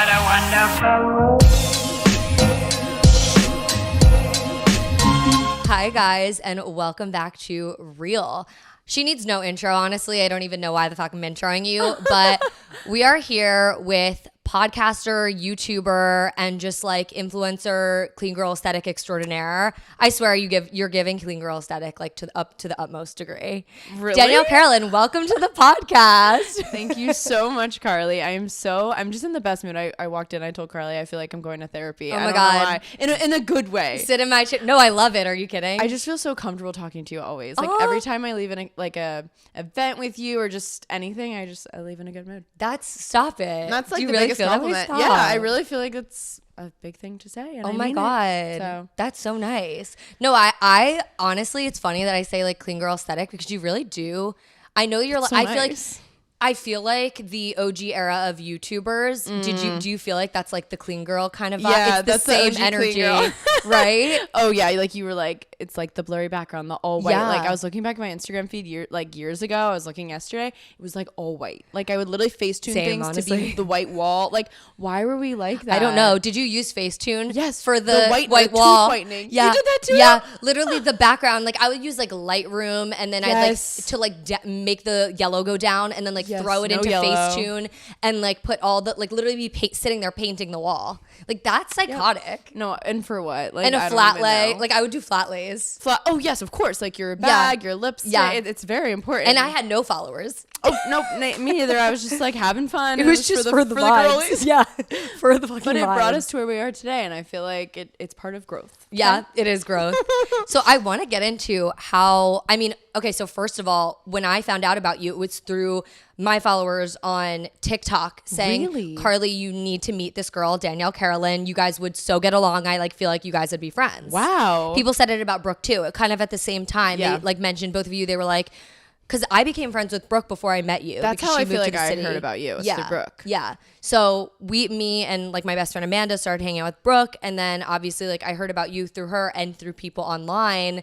What a wonderful world. Hi, guys, and welcome back to Real. She needs no intro, honestly. I don't even know why the fuck I'm introing you, but we are here with podcaster, YouTuber, and just like influencer, clean girl aesthetic extraordinaire. I swear you're giving clean girl aesthetic like to the utmost degree. Really? Danielle Carolan, welcome to the podcast. Thank you so much, Carly. I'm just in the best mood. I walked in, I told Carly I feel like I'm going to therapy. Oh I my don't God. know why. In a good way. Sit in my chair. No, I love it. Are you kidding? I just feel so comfortable talking to you always. Like every time I leave in a event with you or just anything, I leave in a good mood. Stop it. And that's like Do you the really biggest feel that way? compliment. Stop. Yeah, I really feel like it's a big thing to say. And Oh I my mean God. it. So. That's so nice. No, I honestly, it's funny that I say like clean girl aesthetic because you really do. I know you're like, So I feel like the OG era of YouTubers. Do you feel like that's like the clean girl kind of vibe? Yeah, it's the that's the same OG clean energy, girl. right? Oh yeah, like you were like, it's like the blurry background, the all white. Yeah. Like I was looking back at my Instagram feed years ago. I was looking yesterday. It was like all white. Like I would literally Facetune Same, things to honestly. be the white wall. Like why were we like that? I don't know. Did you use Facetune? Yes, for the the white white tooth wall whitening. Yeah, You did that too? Yeah, literally the background. Like I would use like Lightroom, and then Yes. I'd like to like make the yellow go down, and then like Yes, throw it no into yellow. Facetune, and like put all the like literally be sitting there painting the wall. Like that's psychotic. No, and for what? Like And a I don't flat even lay. know. Like I would do flat lays. Oh yes, of course. Like your bag, your lipstick. Yeah. It's very important. And I had no followers. Oh no, me neither. I was just like having fun. It was just for the vibes. girlies. Yeah, for the fucking But it vibes. brought us to where we are today, and I feel like it's part of growth. Yeah, it is growth. So I want to get into how, okay, so first of all, when I found out about you, it was through my followers on TikTok saying, Really? Carly, you need to meet this girl, Danielle Carolan. You guys would so get along. I like feel like you guys would be friends. Wow. People said it about Brooke too. It kind of at the same time. Yeah. They like mentioned both of you. They were like, because I became friends with Brooke before I met you. That's because how she I feel moved to like the I city. heard about you. It's through Brooke. Yeah. So me and like my best friend Amanda started hanging out with Brooke. And then obviously like I heard about you through her and through people online.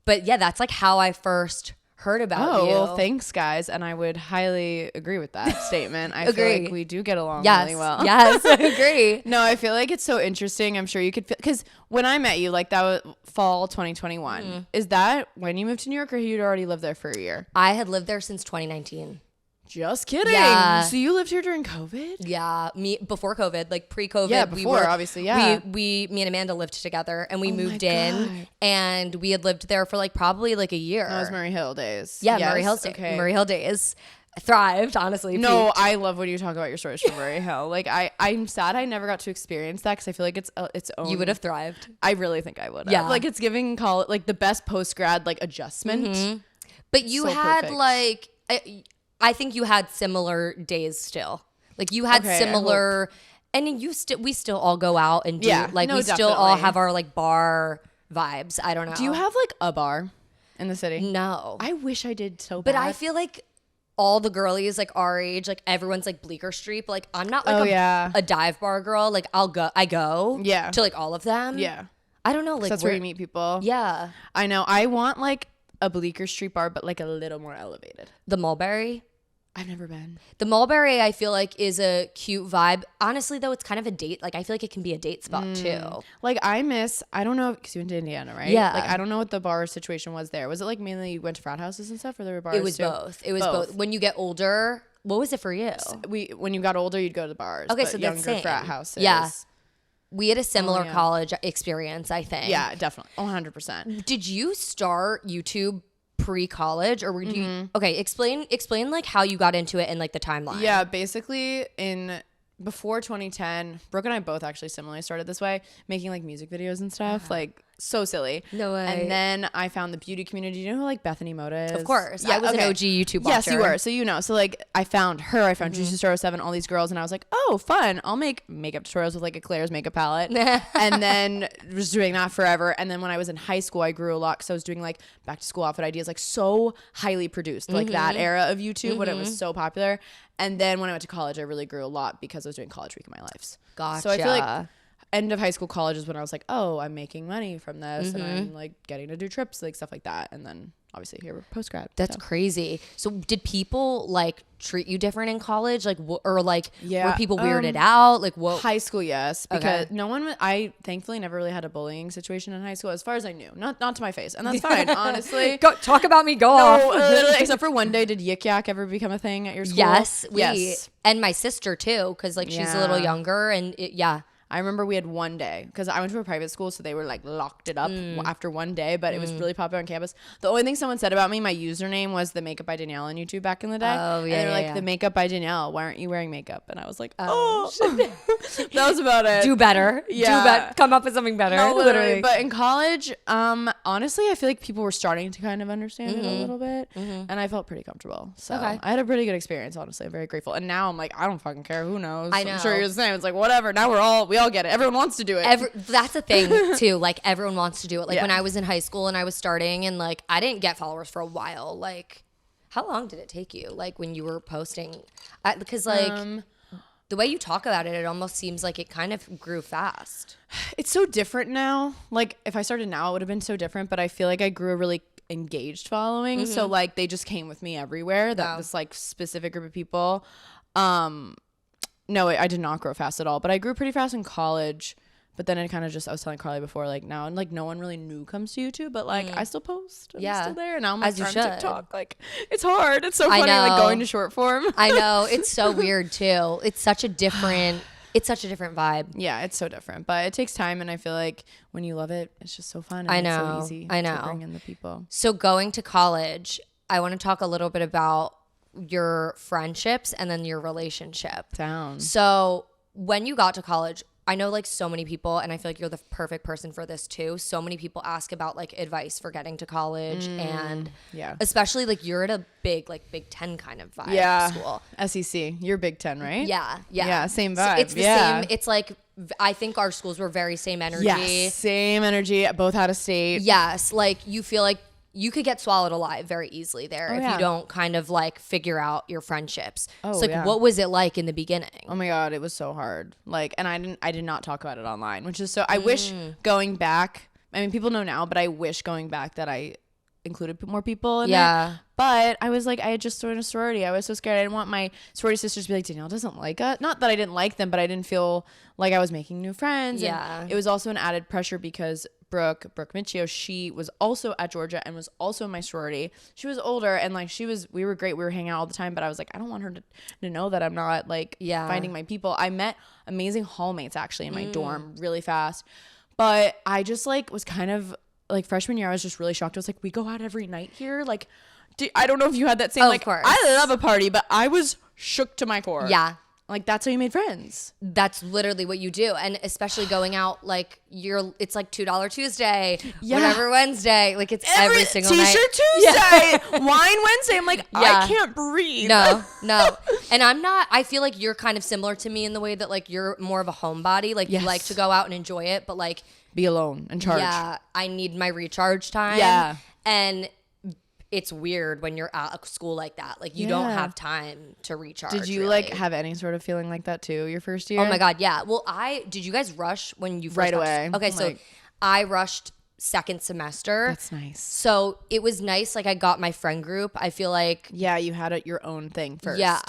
But yeah, that's like how I first heard about you. Well, thanks, guys. And I would highly agree with that statement. I feel Agree. like we do get along Yes. really well. Yes, I agree. No, I feel like it's so interesting. I'm sure you could feel, because when I met you, like that was fall 2021. Is that when you moved to New York, or you'd already lived there for a year? I had lived there since 2019. Just kidding. Yeah. So you lived here during COVID? Yeah, me before COVID, like pre-COVID. Yeah, before, obviously, yeah. Me and Amanda lived together, and we Oh my moved in, God. and we had lived there for like probably like a year. That was Murray Hill days. Yeah, Yes? Murray Hill. Okay. Murray Hill days. I thrived, honestly. No, peaked. I love when you talk about your stories from Murray Hill. Like I'm sad I never got to experience that, because I feel like it's its own. You would have thrived. I really think I would have. Yeah. Like it's giving college like the best post grad like adjustment. But you So had perfect. like, I think you had similar days still. Like you had Okay, I similar, and we still all go out and do, Yeah, like no, we still all definitely. have our like bar vibes. I don't know. Do you have like a bar in the city? No. I wish I did so But bad. I feel like all the girlies like our age, like everyone's like Bleecker Street. But, like I'm not like Oh, yeah. a dive bar girl. Like I go Yeah. to like all of them. Yeah. I don't know. Like That's where you meet people. Yeah. I know. I want like a Bleecker Street bar, but like a little more elevated. The Mulberry. I've never been. The Mulberry, I feel like, is a cute vibe. Honestly, though, it's kind of a date. Like, I feel like it can be a date spot, too. Like I don't know, because you went to Indiana, right? Yeah. Like I don't know what the bar situation was there. Was it like mainly you went to frat houses and stuff, or there were bars It was too? both. It was both. When you get older, what was it for you? When you got older, you'd go to the bars. Okay, but so younger that's same. frat houses. Yeah. We had a similar yeah. college experience, I think. Yeah, definitely. 100%. Did you start YouTube pre-college, or were you okay, explain like how you got into it and like the timeline. Yeah, basically before 2010, Brooke and I both actually similarly started this way, making like music videos and stuff. Like so silly. No way. And then I found the beauty community. Do you know who like Bethany Moda is? Of course. I was an OG YouTube watcher. Yes, you were. So you know. So like I found her, I found Juicy Star 07, all these girls, and I was like, oh, fun. I'll make makeup tutorials with like Eclair's makeup palette. And then was doing that forever. And then when I was in high school, I grew a lot because I was doing like back to school outfit ideas, like so highly produced, like that era of YouTube when it was so popular. And then when I went to college, I really grew a lot because I was doing College Week of my lives. Gotcha. So I feel like end of high school, college is when I was like, oh, I'm making money from this and I'm like getting to do trips, like stuff like that. And then obviously here we're post-grad. That's crazy. So did people like treat you different in college? Like, or like, were people weirded out? Like, what? High school, yes, because no one. I thankfully never really had a bullying situation in high school, as far as I knew. Not to my face, and that's fine, honestly. Go talk about me. Go off. Literally, except for one day, did yik yak ever become a thing at your school? Yes, and my sister too, because like she's a little younger, and I remember we had one day, because I went to a private school, so they were like locked it up after one day, but it was really popular on campus. The only thing someone said about me, my username was the Makeup by Danielle on YouTube back in the day. Oh, yeah. And they were like, the Makeup by Danielle, why aren't you wearing makeup? And I was like, oh. That was about it. Do better. Yeah. Come up with something better. No, literally. But in college, honestly, I feel like people were starting to kind of understand it a little bit, and I felt pretty comfortable. So I had a pretty good experience, honestly. I'm very grateful. And now I'm like, I don't fucking care. Who knows? I know. I'm sure you're the same. It's like, whatever. Now we all get it. Everyone wants to do it. That's a thing too. Like everyone wants to do it. Like Yeah. when I was in high school and I was starting, and like I didn't get followers for a while. Like, how long did it take you? Like when you were posting, because like the way you talk about it, it almost seems like it kind of grew fast. It's so different now. Like if I started now, it would have been so different. But I feel like I grew a really engaged following. So like they just came with me everywhere. This like specific group of people. No, I did not grow fast at all, but I grew pretty fast in college. But then it kind of just, I was telling Carly before, like now, like no one really new comes to YouTube, but like I still post. I'm still there. And now I'm like on TikTok. Like it's hard. It's so funny like going to short form. I know. It's so weird too. It's such a different vibe. Yeah, it's so different, but it takes time. And I feel like when you love it, it's just so fun. And I know. It's so easy I know. to bring in the people. So going to college, I want to talk a little bit about your friendships and then your relationship. So when you got to college, I know like so many people, and I feel like you're the perfect person for this too. So many people ask about like advice for getting to college, and especially like you're at a big like Big Ten kind of vibe school. SEC, you're Big Ten, right? Yeah, same vibe. So it's the same. It's like I think our schools were very same energy. Yes, same energy. Both out of state. Yes, like you feel like you could get swallowed alive very easily there if you don't kind of like figure out your friendships. So like what was it like in the beginning? Oh my God, it was so hard. Like, and I did not talk about it online, which is so, I wish going back, I mean, people know now, but I wish going back that I included more people in it. But I was like, I had just joined a sorority. I was so scared. I didn't want my sorority sisters to be like, Danielle doesn't like us. Not that I didn't like them, but I didn't feel like I was making new friends. And it was also an added pressure because Brooke Michio, she was also at Georgia and was also in my sorority. She was older and like we were great. We were hanging out all the time, but I was like, I don't want her to know that I'm not like finding my people. I met amazing hallmates actually in my dorm really fast. But I just like was kind of like freshman year, I was just really shocked. I was like, we go out every night here. Like, I don't know if you had that same, like, I love a party, but I was shook to my core. Yeah. Like, that's how you made friends. That's literally what you do. And especially going out, like, it's like $2 Tuesday, whatever Wednesday. Like, it's every single night. T-shirt Tuesday, wine Wednesday. I'm like, I can't breathe. No. And I feel like you're kind of similar to me in the way that, like, you're more of a homebody. Like, you like to go out and enjoy it, but, like, be alone and charge. Yeah, I need my recharge time. Yeah. And it's weird when you're at a school like that. Like, you don't have time to recharge. Did you, like, have any sort of feeling like that, too, your first year? Oh, my God, yeah. Well, did you guys rush when you first Right away. Okay, so I rushed second semester. That's nice. So it was nice. Like, I got my friend group. I feel like. Yeah, you had your own thing first. Yeah.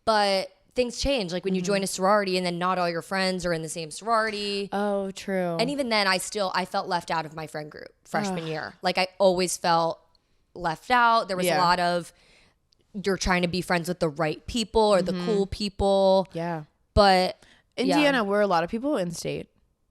But things change. Like, when you join a sorority and then not all your friends are in the same sorority. Oh, true. And even then, I felt left out of my friend group freshman year. Like, I always felt left out. There was a lot of you're trying to be friends with the right people or the cool people. Yeah. But Indiana, were a lot of people in state?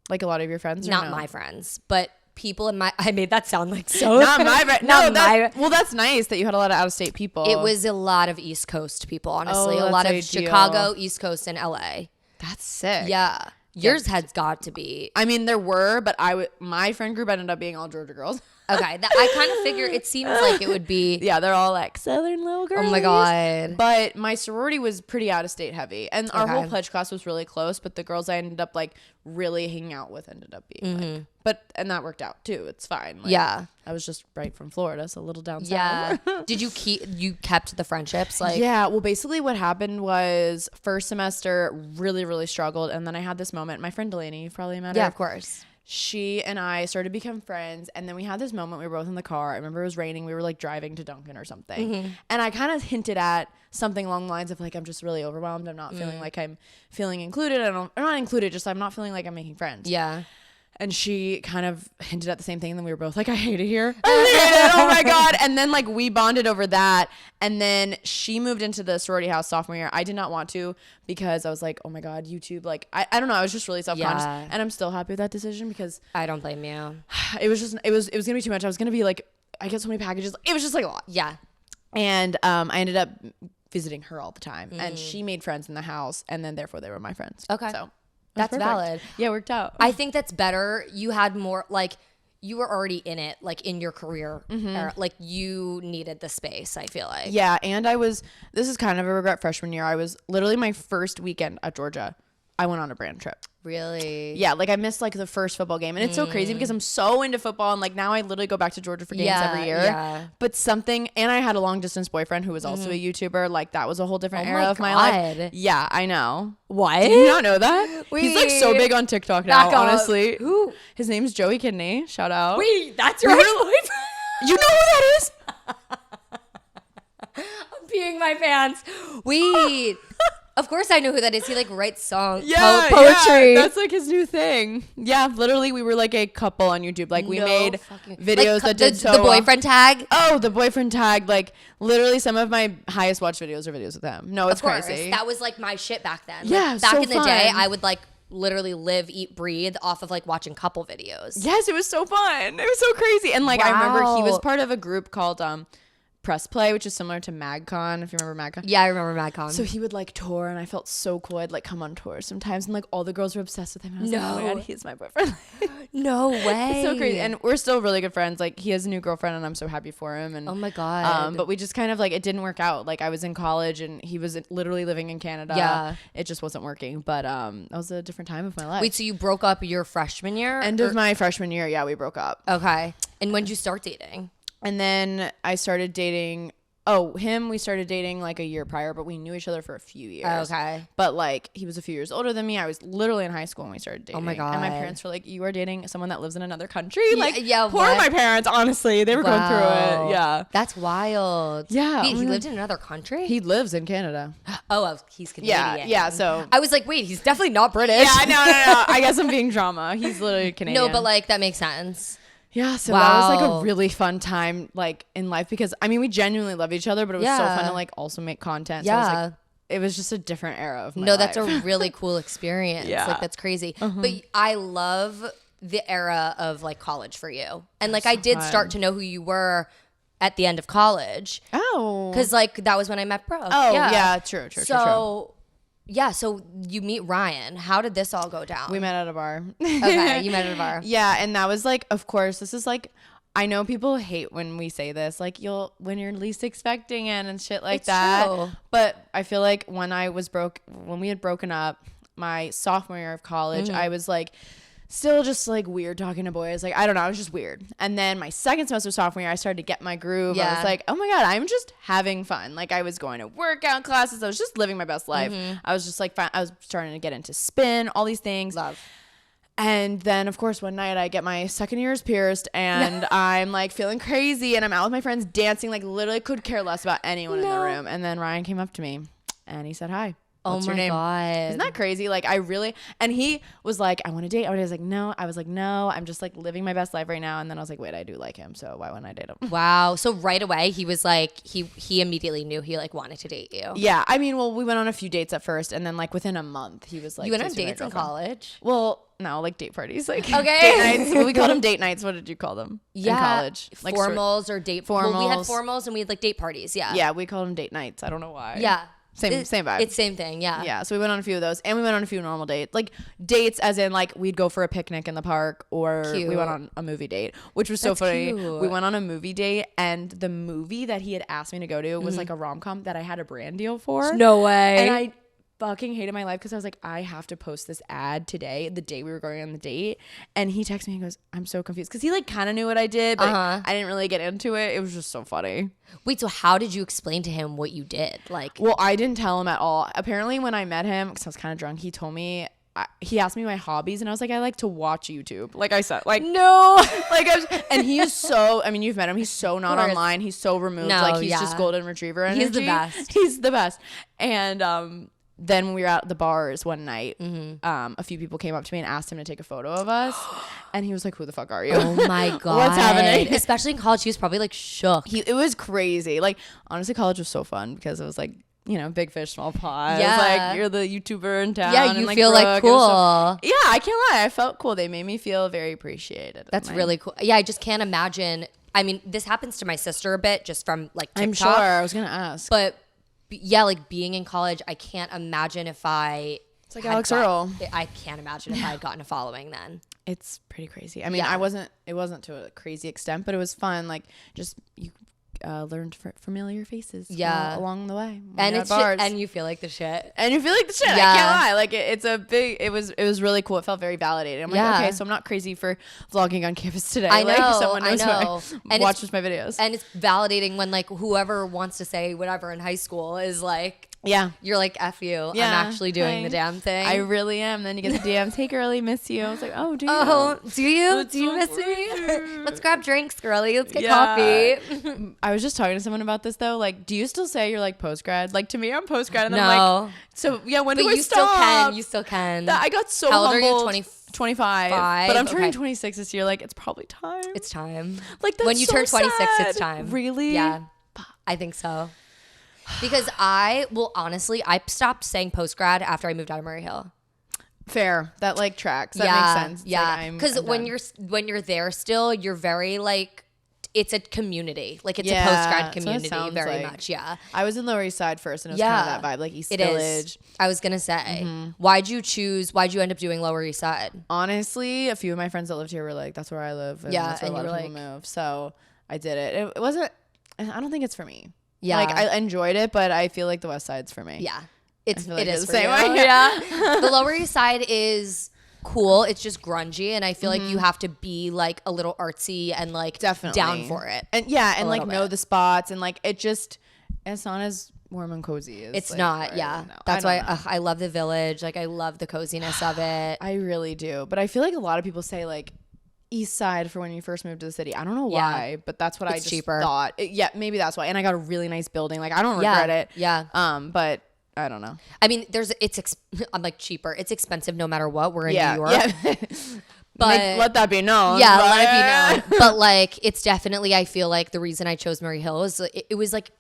Like a lot of your friends? Not my friends, but people in my. I made that sound like so. Not my friends. Well, that's nice that you had a lot of out of state people. It was a lot of East Coast people, honestly. Oh, a lot of ideal. Chicago, East Coast, and LA. That's sick. Yeah. Yours has got to be. I mean, there were, but my friend group ended up being all Georgia girls. Okay, I kind of figure it seems like it would be. Yeah, they're all like Southern little girls. Oh my God. But my sorority was pretty out of state heavy, and our whole pledge class was really close. But the girls I ended up like really hanging out with ended up being like, and that worked out too. It's fine. Like, yeah, I was just right from Florida, so a little down south. Yeah. Did you kept the friendships? Like, yeah. Well, basically what happened was first semester really, really struggled, and then I had this moment. My friend Delaney, you've probably met her. Yeah, of course. she and I started to become friends, and then we had this moment. We were both in the car. I remember it was raining. We were like driving to Dunkin' or something, and I kind of hinted at something along the lines of like, I'm just really overwhelmed. I'm not feeling like I'm feeling included. I'm not included. Just I'm not feeling like I'm making friends. Yeah. And she kind of hinted at the same thing. And then we were both like, I hate it here. I hate it. Oh my God. And then like we bonded over that. And then she moved into the sorority house sophomore year. I did not want to because I was like, oh my God, YouTube. Like, I don't know. I was just really self-conscious. Yeah. And I'm still happy with that decision because I don't blame you. it was going to be too much. I was going to be like, I get so many packages. It was just like a lot. Yeah. And I ended up visiting her all the time. And she made friends in the house. And then therefore they were my friends. Okay. So. That's perfect. valid. Yeah, it worked out. I think that's better. You had more, like, you were already in it, like, in your career. Era. Like, you needed the space, I feel like. Yeah, and this is kind of a regret freshman year. I was literally my first weekend at Georgia. I went on a brand trip. Really? Yeah, like I missed like the first football game. And it's so crazy because I'm so into football. And like now I literally go back to Georgia for games every year. Yeah. But and I had a long distance boyfriend who was also a YouTuber. Like that was a whole different era of my life. Yeah, I know. What? Did you not know that? He's like so big on TikTok now, honestly. Who? His name's Joey Kidney. Shout out. Wait, that's your ex-boyfriend? You know who that is? I'm peeing my pants. Wait. Of course I know who that is. He like writes songs, Yeah, poetry. that's like his new thing. Yeah, literally we were like a couple on YouTube. Like we made videos like, that did so the boyfriend tag. Oh, the boyfriend tag. Like literally some of my highest watched videos are videos with him. No, it's of course. crazy. That was like my shit back then. Yeah, like, back so in the day, I would like literally live, eat, breathe off of like watching couple videos. Yes, it was so fun. It was so crazy. And like I remember he was part of a group called Press Play, which is similar to MagCon, if you remember MagCon. Yeah, I remember MagCon. So he would like tour, and I felt so cool. I'd like come on tour sometimes, and like all the girls were obsessed with him. And I was like, oh my God, he's my boyfriend. No way. It's so crazy. And we're still really good friends. Like he has a new girlfriend, and I'm so happy for him. And oh my God. but we just kind of like, it didn't work out. Like I was in college, and he was literally living in Canada. Yeah. It just wasn't working. But that was a different time of my life. Wait, so you broke up your freshman year? End of my freshman year, yeah, we broke up. Okay. And when did you start dating? And then I started dating. We started dating like a year prior, but we knew each other for a few years. Okay. But like he was a few years older than me. I was literally in high school when we started dating. Oh my God. And my parents were like, you are dating someone that lives in another country? Like, yeah, poor my parents, honestly. They were going through it. Yeah. That's wild. Yeah. Wait, he lived in another country? He lives in Canada. Oh, he's Canadian. Yeah, so. I was like, wait, he's definitely not British. Yeah, no. I guess I'm being drama. He's literally Canadian. No, but like that makes sense. Yeah, so that was like a really fun time like in life because I mean we genuinely love each other, but it was so fun to like also make content. So it was just a different era of my life. That's a really cool experience. Yeah. Like that's crazy. But I love the era of like college for you. And like I did start to know who you were at the end of college. Oh. Cuz like that was when I met Bro. Oh, yeah, true. Yeah, so you meet Ryan. How did this all go down? We met at a bar. Okay, you met at a bar. Yeah, and that was like, of course, this is like, I know people hate when we say this, like when you're least expecting it and shit like that. True. But I feel like when we had broken up, my sophomore year of college, I was like, still just like weird talking to boys. Like, I don't know. I was just weird. And then my second semester sophomore year, I started to get my groove. Yeah. I was like, oh my God, I'm just having fun. Like I was going to workout classes. I was just living my best life. I was just like, I was starting to get into spin, all these things. Love. And then of course one night I get my second ears pierced and I'm like feeling crazy and I'm out with my friends dancing, like literally could care less about anyone in the room. And then Ryan came up to me and he said, hi. What's your name? God. Isn't that crazy? Like and he was like, I want to date. I was like, no. I was like, no, I'm just like living my best life right now. And then I was like, wait, I do like him. So why wouldn't I date him? Wow. So right away he was like, he immediately knew he like wanted to date you. Yeah. I mean, well, we went on a few dates at first and then like within a month he was like, you went on dates in college? Well, no, like date parties, like okay. Date nights. Well, we called them date nights. What did you call them? Yeah, in college, like formals or date. Formals. Well, we had formals and we had like date parties. Yeah. Yeah, we called them date nights. I don't know why. Yeah. Same vibe. It's same thing, yeah. Yeah, so we went on a few of those, and we went on a few normal dates, like dates as in like we'd go for a picnic in the park, or we went on a movie date, which was so funny. Cute. We went on a movie date, and the movie that he had asked me to go to was like a rom-com that I had a brand deal for. No way. And I fucking hated my life because I was like, I have to post this ad today, the day we were going on the date. And he texted me and goes, I'm so confused. Because he like kind of knew what I did, but I didn't really get into it. It was just so funny. Wait, so how did you explain to him what you did? Like, well, I didn't tell him at all. Apparently when I met him, because I was kind of drunk, he told me he asked me my hobbies, and I was like, I like to watch YouTube. Like I said, like No. like and he is so, I mean, you've met him. He's so not online. He's so removed. No, like he's just golden retriever energy. He's the best. He's the best. And then when we were at the bars one night, a few people came up to me and asked him to take a photo of us. And he was like, who the fuck are you? Oh my God. What's happening? Especially in college, he was probably like shook. It was crazy. Like, honestly, college was so fun because it was like, you know, big fish, small pond. Yeah. It's like, you're the YouTuber in town. Yeah, and you like feel like Brooke, cool. yeah, I can't lie. I felt cool. They made me feel very appreciated. That's really cool. Yeah, I just can't imagine. I mean, this happens to my sister a bit just from like TikTok. I'm sure. I was going to ask. But yeah, like being in college, I can't imagine if It's like Alex Earl. I can't imagine if I had gotten a following then. It's pretty crazy. I mean, it wasn't to a crazy extent, but it was fun. Like, just you learned familiar faces along the way. And it's and you feel like the shit. And you feel like the shit. Yeah. I can't lie. Like it was really cool. It felt very validating. I'm like, okay, so I'm not crazy for vlogging on campus today. I know. Like, someone knows watches my videos. And it's validating when like whoever wants to say whatever in high school is like, yeah, you're like, F you. Yeah. I'm actually doing the damn thing. I really am. Then you get the DMs, hey girly, miss you. I was like, oh, do you? Oh, do you? That's do you so miss funny. me? Let's grab drinks, girly. Let's get coffee. I was just talking to someone about this though. Like, do you still say you're like post grad? Like, to me, I'm post grad, and No. I'm like, so yeah, when But do I you stop? still can. You still can. I got so How old humbled. are you? 25. But I'm turning 26 this year. Like, it's probably time. It's time. Like, that's when you so turn 26, sad. it's time. Really? Yeah. I think so. Because honestly, I stopped saying post grad after I moved out of Murray Hill. Fair. That like tracks. That makes sense. It's Yeah. Because like, when you're there still, you're very like, it's a community. Like it's a Yeah, post grad that's what it community sounds very like. much. Yeah. I was in Lower East Side first, and it was kind of that vibe, like East Village. I was gonna say, why'd you end up doing Lower East Side? Honestly, a few of my friends that lived here were like, "That's where I live." And that's where and a lot you were of people move. So I did it. It wasn't. I don't think it's for me. Yeah. Like I enjoyed it, but I feel like the West Side's for me. Yeah. I feel like it is it's for the you. same way. Yeah. The Lower East Side is cool. It's just grungy, and I feel like you have to be like a little artsy and like Definitely down for it. And yeah, and like little know bit. the spots, and like it's not as warm and cozy as It's like, not. where I Yeah. live now. That's I why don't know. I love the Village. Like I love the coziness of it. I really do. But I feel like a lot of people say like East Side for when you first moved to the city. I don't know why, but that's what I It's just cheaper. thought. Yeah, maybe that's why. And I got a really nice building. Like I don't regret it. Yeah. But I don't know. I mean, I'm like cheaper. It's expensive no matter what. We're in New York. Yeah. But let that be known. yeah, but- let it be known. But like, it's definitely, I feel like the reason I chose Murray Hill is it was like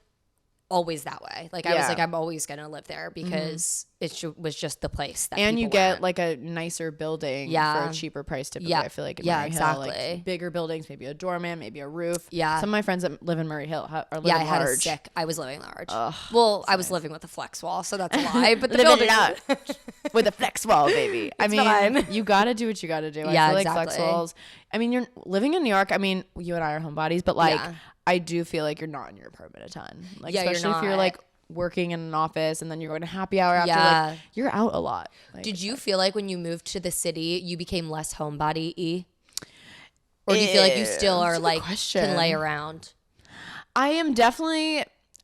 always that way. Like I was Yeah. like, I'm always going to live there because it was just the place that And you people get went. like a nicer building for Yeah. a cheaper price typically. Yeah. I feel like in Yeah, Murray Hill, exactly. like bigger buildings, maybe a doorman, maybe a roof. Yeah. Some of my friends that live in Murray Hill are living yeah, I had large. I was living large. Ugh, well, I was living with a flex wall, so that's a lie. But the Living building, large with a flex wall, baby. I mean, fine. you gotta do what you gotta do. Yeah, I feel like flex exactly. walls. I mean, you're living in New York. I mean, you and I are homebodies, but like, Yeah. I do feel like you're not in your apartment a ton. Like, Yeah, you're especially if you're not. like working in an office and then you're going to happy hour after. Yeah. Like, you're out a lot. Like, Did you feel like when you moved to the city, you became less homebody-y? Or do you feel like you still That's are a good like question. can lay around? I am definitely.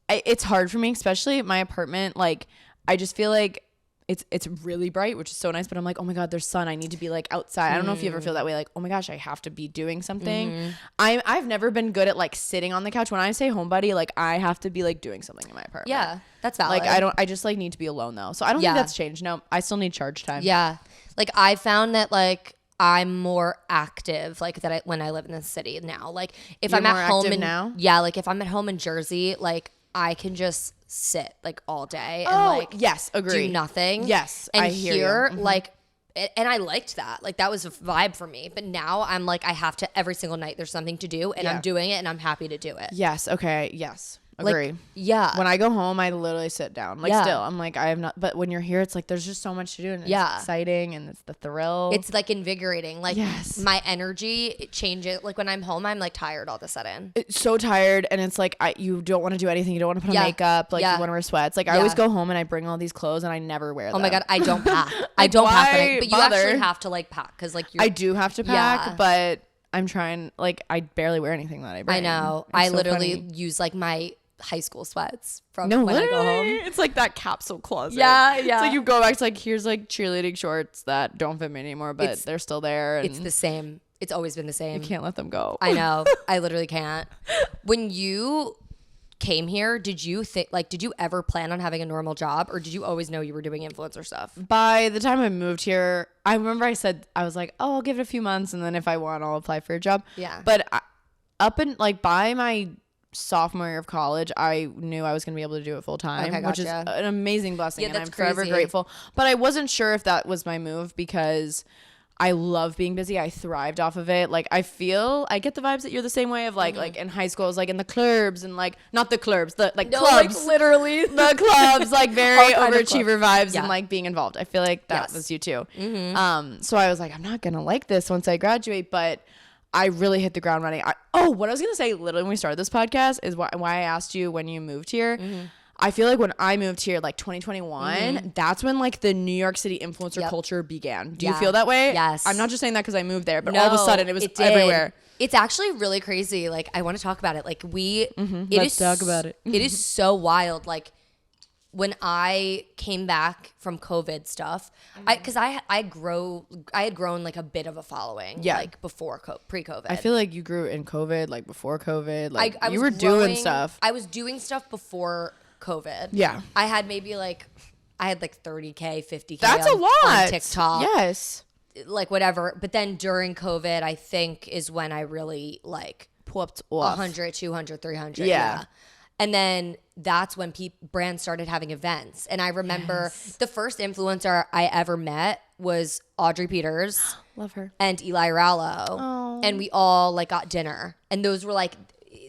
It's hard for me, especially my apartment. Like, I just feel like it's really bright, which is so nice. But I'm like, oh my god, there's sun. I need to be like outside. I don't know if you ever feel that way. Like, oh my gosh, I have to be doing something. I've never been good at like sitting on the couch. When I say homebody, like I have to be like doing something in my apartment. Yeah, that's valid. Like I just like need to be alone though. So I don't Yeah. think that's changed. No, I still need charge time. Yeah. Like I found that like I'm more active like when I live in the city now. Like if You're I'm more at home active now? Yeah, like if I'm at home in Jersey, like I can just sit like all day and Oh, like yes, agree. do nothing. Yes, And I hear here, you. like and I liked that. Like that was a vibe for me. But now I'm like I have to every single night there's something to do and Yeah. I'm doing it and I'm happy to do it. Yes. Okay. Yes. Like, Agree. yeah. When I go home, I literally sit down. Like Yeah. still, I'm like, I have not. But when you're here, it's like there's just so much to do, and it's Yeah. exciting, and it's the thrill. It's like invigorating. Like Yes. my energy it changes. Like when I'm home, I'm like tired all of a sudden. It's so tired, and it's like you don't want to do anything. You don't want to put on Yeah. makeup. Like Yeah. you want to wear sweats. Like I always go home and I bring all these clothes, and I never wear them. Oh my god, I don't pack. I don't pack, why but you bother? actually have to like pack because like you're. I do have to pack, Yeah. but I'm trying. Like I barely wear anything that I bring. I know. It's I so literally funny. use like my high school sweats from No, when I go literally. home. It's like that capsule closet. Yeah. It's like you go back to like, here's like cheerleading shorts that don't fit me anymore, but they're still there. And It's the same. It's always been the same. you can't let them go. I know. I literally can't. When you came here, did you ever plan on having a normal job, or did you always know you were doing influencer stuff? By the time I moved here, I remember I was like, oh, I'll give it a few months, and then if I want, I'll apply for a job. Yeah. But by my sophomore year of college, I knew I was going to be able to do it full time, Okay, which is gotcha. an amazing blessing, Yeah, and that's I'm forever crazy. grateful. But I wasn't sure if that was my move because I love being busy. I thrived off of it. Like I get the vibes that you're the same way of like in high school, I was like in the clubs and like not the clubs, the like clubs, like literally the clubs, like very All kind of overachiever vibes Yeah. and like being involved. I feel like that Yes. was you too. So I was like, I'm not gonna like this once I graduate, but I really hit the ground running. What I was gonna say literally when we started this podcast is why I asked you when you moved here. I feel like when I moved here, like 2021, that's when like the New York City influencer culture began. Do you feel that way? Yes. I'm not just saying that because I moved there, but all of a sudden it was did. everywhere. It's actually really crazy. Like I want to talk about it. Like Let's talk about it. It is so wild. Like when I came back from COVID stuff, because I had grown like a bit of a following. Yeah. Like before pre-COVID. I feel like you grew in COVID, like before COVID, like I you was were doing growing- stuff. I was doing stuff before COVID. Yeah. I had maybe like 30K, 50K. That's a on lot. TikTok. Yes. Like whatever. But then during COVID, I think is when I really like Popped off. 100, 200, 300. Yeah. And then that's when brands started having events. And I remember the first influencer I ever met was Audrey Peters Love her. and Eli Rallo. Oh. And we all like got dinner. And those were like,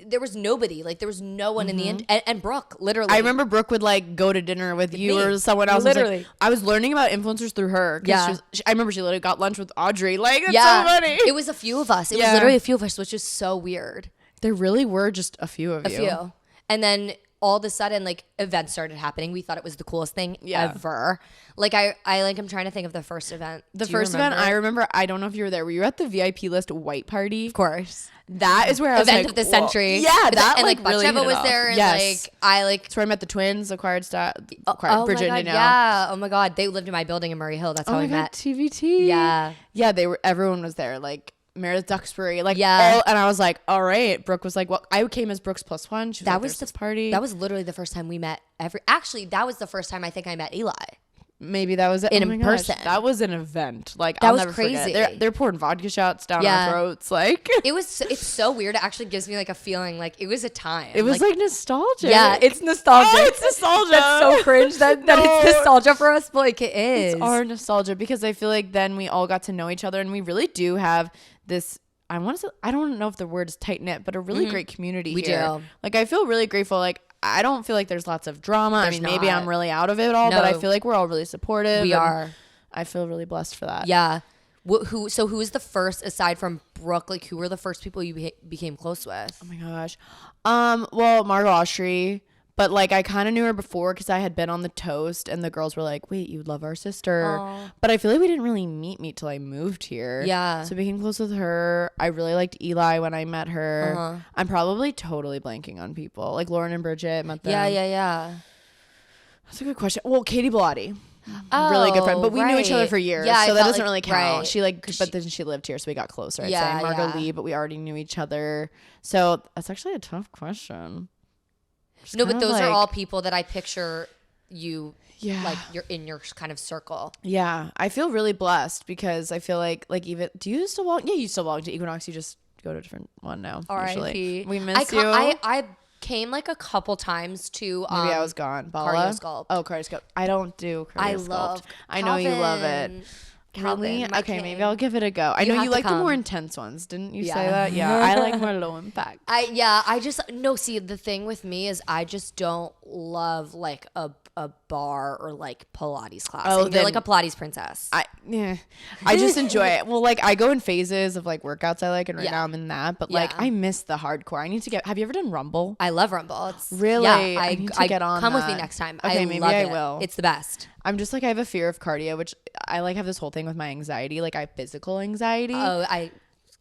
there was nobody. Like there was no one in the and Brooke, literally. I remember Brooke would like go to dinner with you me. or someone else. Literally. I was learning about influencers through her. Yeah. I remember she literally got lunch with Audrey. Like, it's so funny. It was a few of us. It was Yeah. literally a few of us, which is so weird. There really were just a few of you. A few. And then all of a sudden, like events started happening. We thought it was the coolest thing ever. Like I'm trying to think of the first event. The Do you first event remember? I remember, I don't know if you were there. Were you at the VIP list white party? Of course. That is where I was Event like, of the whoa. century. Yeah, that and like really Batsheva hit it was off. there, and Yes. like I like That's where I met the twins, acquired oh Virginia my God, now. yeah. Oh my God, they lived in my building in Murray Hill. That's Oh how my we God, met. TVT. Yeah. Yeah, everyone was there. Like Meredith Duxbury, like Yeah. and I was like, all right. Brooke was like, well, I came as Brooks plus one. She was That like, was "There's the this party. That was literally the first time we met. Actually, that was the first time I think I met Eli. Maybe that was it. In Oh my gosh, person. That was an event. Like That I'll was never forget. crazy. They're pouring vodka shots down Yeah. our throats. Like It's so weird. It actually gives me like a feeling like it was a time. it was like nostalgic. yeah, it's nostalgic. Oh, it's nostalgia. That's so cringe that No. it's nostalgia for us, but like it is. It's our nostalgia because I feel like then we all got to know each other and we really do have this. I don't know if the word is tight knit, but a really great community We here. do. Like I feel really grateful. Like I don't feel like there's lots of drama. There's I mean, maybe not. I'm really out of it all, but I No. feel like we're all really supportive. We and are. I feel really blessed for that. Yeah. Who was the first, aside from Brooke, like who were the first people you became close with? Oh my gosh. Well, Margot Oshry, but like I kind of knew her before because I had been on the Toast and the girls were like, wait, you love our sister. Aw. But I feel like we didn't really meet till I moved here. Yeah. So I became close with her. I really liked Eli when I met her. Uh-huh. I'm probably totally blanking on people. Like Lauren and Bridget met them. Yeah. That's a good question. Well, Katie Bellotti. Really good friend, but we knew each other right. for years, Yeah, I so that felt doesn't like- really count. right. She like, 'Cause but then she lived here, so we got closer. I'd Yeah, say Margot yeah. Lee, but we already knew each other. So that's actually a tough question. Just No, kind but of those are like- all people that I picture you. Yeah. Like you're in your kind of circle. Yeah, I feel really blessed because I feel like even do you still belong? Yeah, you still belong to Equinox. You just go to a different one now. Usually. We miss you. I came like a couple times to. Maybe I was gone. Bala? Cardio Sculpt. Oh, Cardio Sculpt. I don't do Cardio I Sculpt. love. I know you love it. Calvin, Really? my Okay, maybe king. I'll give it a go. I You know have you to like the more come. intense ones. Didn't you Yeah. say that? Yeah, I like more low impact. I just no. See, the thing with me is I just don't love like a bar or like Pilates class. Oh, You're then- like a Pilates princess. I just enjoy it. Well, like I go in phases of like workouts I like, and right Yeah. now I'm in that. But like Yeah. I miss the hardcore. I need to get. Have you ever done Rumble? I love Rumble. It's Really? Yeah, I need to get on Come with me that. next time. Okay, I maybe love I it. will. It's the best. I'm just like I have a fear of cardio, which I like have this whole thing with my anxiety. Like I have physical anxiety. Oh,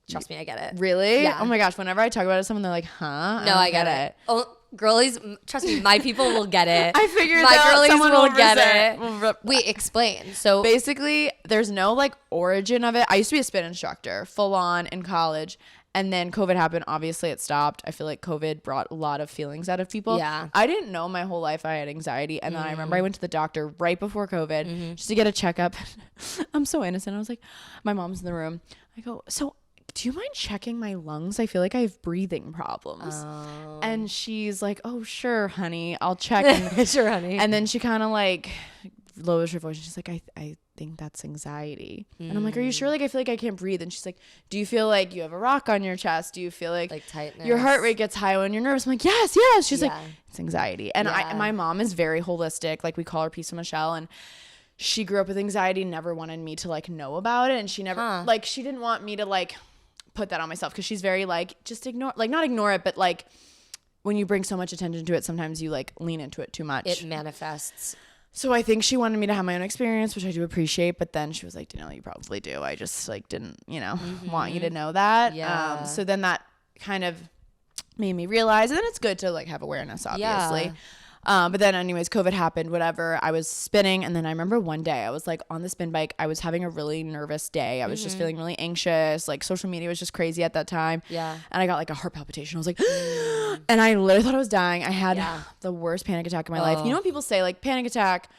trust me, I get it. Really? Yeah. Oh my gosh. Whenever I talk about it to someone, they're like, huh? No, don't I get it. Oh, girlies, trust me, my people will get it. I figured my that girlies someone will will get represent. it. Wait, explain. So basically, there's no like origin of it. I used to be a spin instructor, full on in college. And then COVID happened. Obviously, it stopped. I feel like COVID brought a lot of feelings out of people. Yeah. I didn't know my whole life I had anxiety. And then I remember I went to the doctor right before COVID just to get a checkup. I'm so innocent. I was like, my mom's in the room. I go, so do you mind checking my lungs? I feel like I have breathing problems. Oh. And she's like, oh, sure, honey. I'll check. And, sure, honey. And then she kind of like lowers her voice. She's like, I think that's anxiety. And I'm like, are you sure? Like, I feel like I can't breathe. And she's like, do you feel like you have a rock on your chest? Do you feel like tightness? Your heart rate gets high when you're nervous? I'm like, yes. She's like, it's anxiety. And my mom is very holistic. Like, we call her Peace of Michelle. And she grew up with anxiety, never wanted me to like know about it. And she never, like, she didn't want me to like put that on myself. Cause she's very like, just ignore, like not ignore it, but like when you bring so much attention to it, sometimes you like lean into it too much. It manifests. So I think she wanted me to have my own experience, which I do appreciate. But then she was like, Danielle, you probably do. I just like didn't, want you to know that. Yeah. So then that kind of made me realize, and then it's good to like have awareness, obviously. Yeah. But then anyways, COVID happened, whatever. I was spinning. And then I remember one day I was like on the spin bike. I was having a really nervous day. I was just feeling really anxious. Like social media was just crazy at that time. Yeah. And I got like a heart palpitation. I was like, and I literally thought I was dying. I had the worst panic attack in my life. You know when people say like panic attack,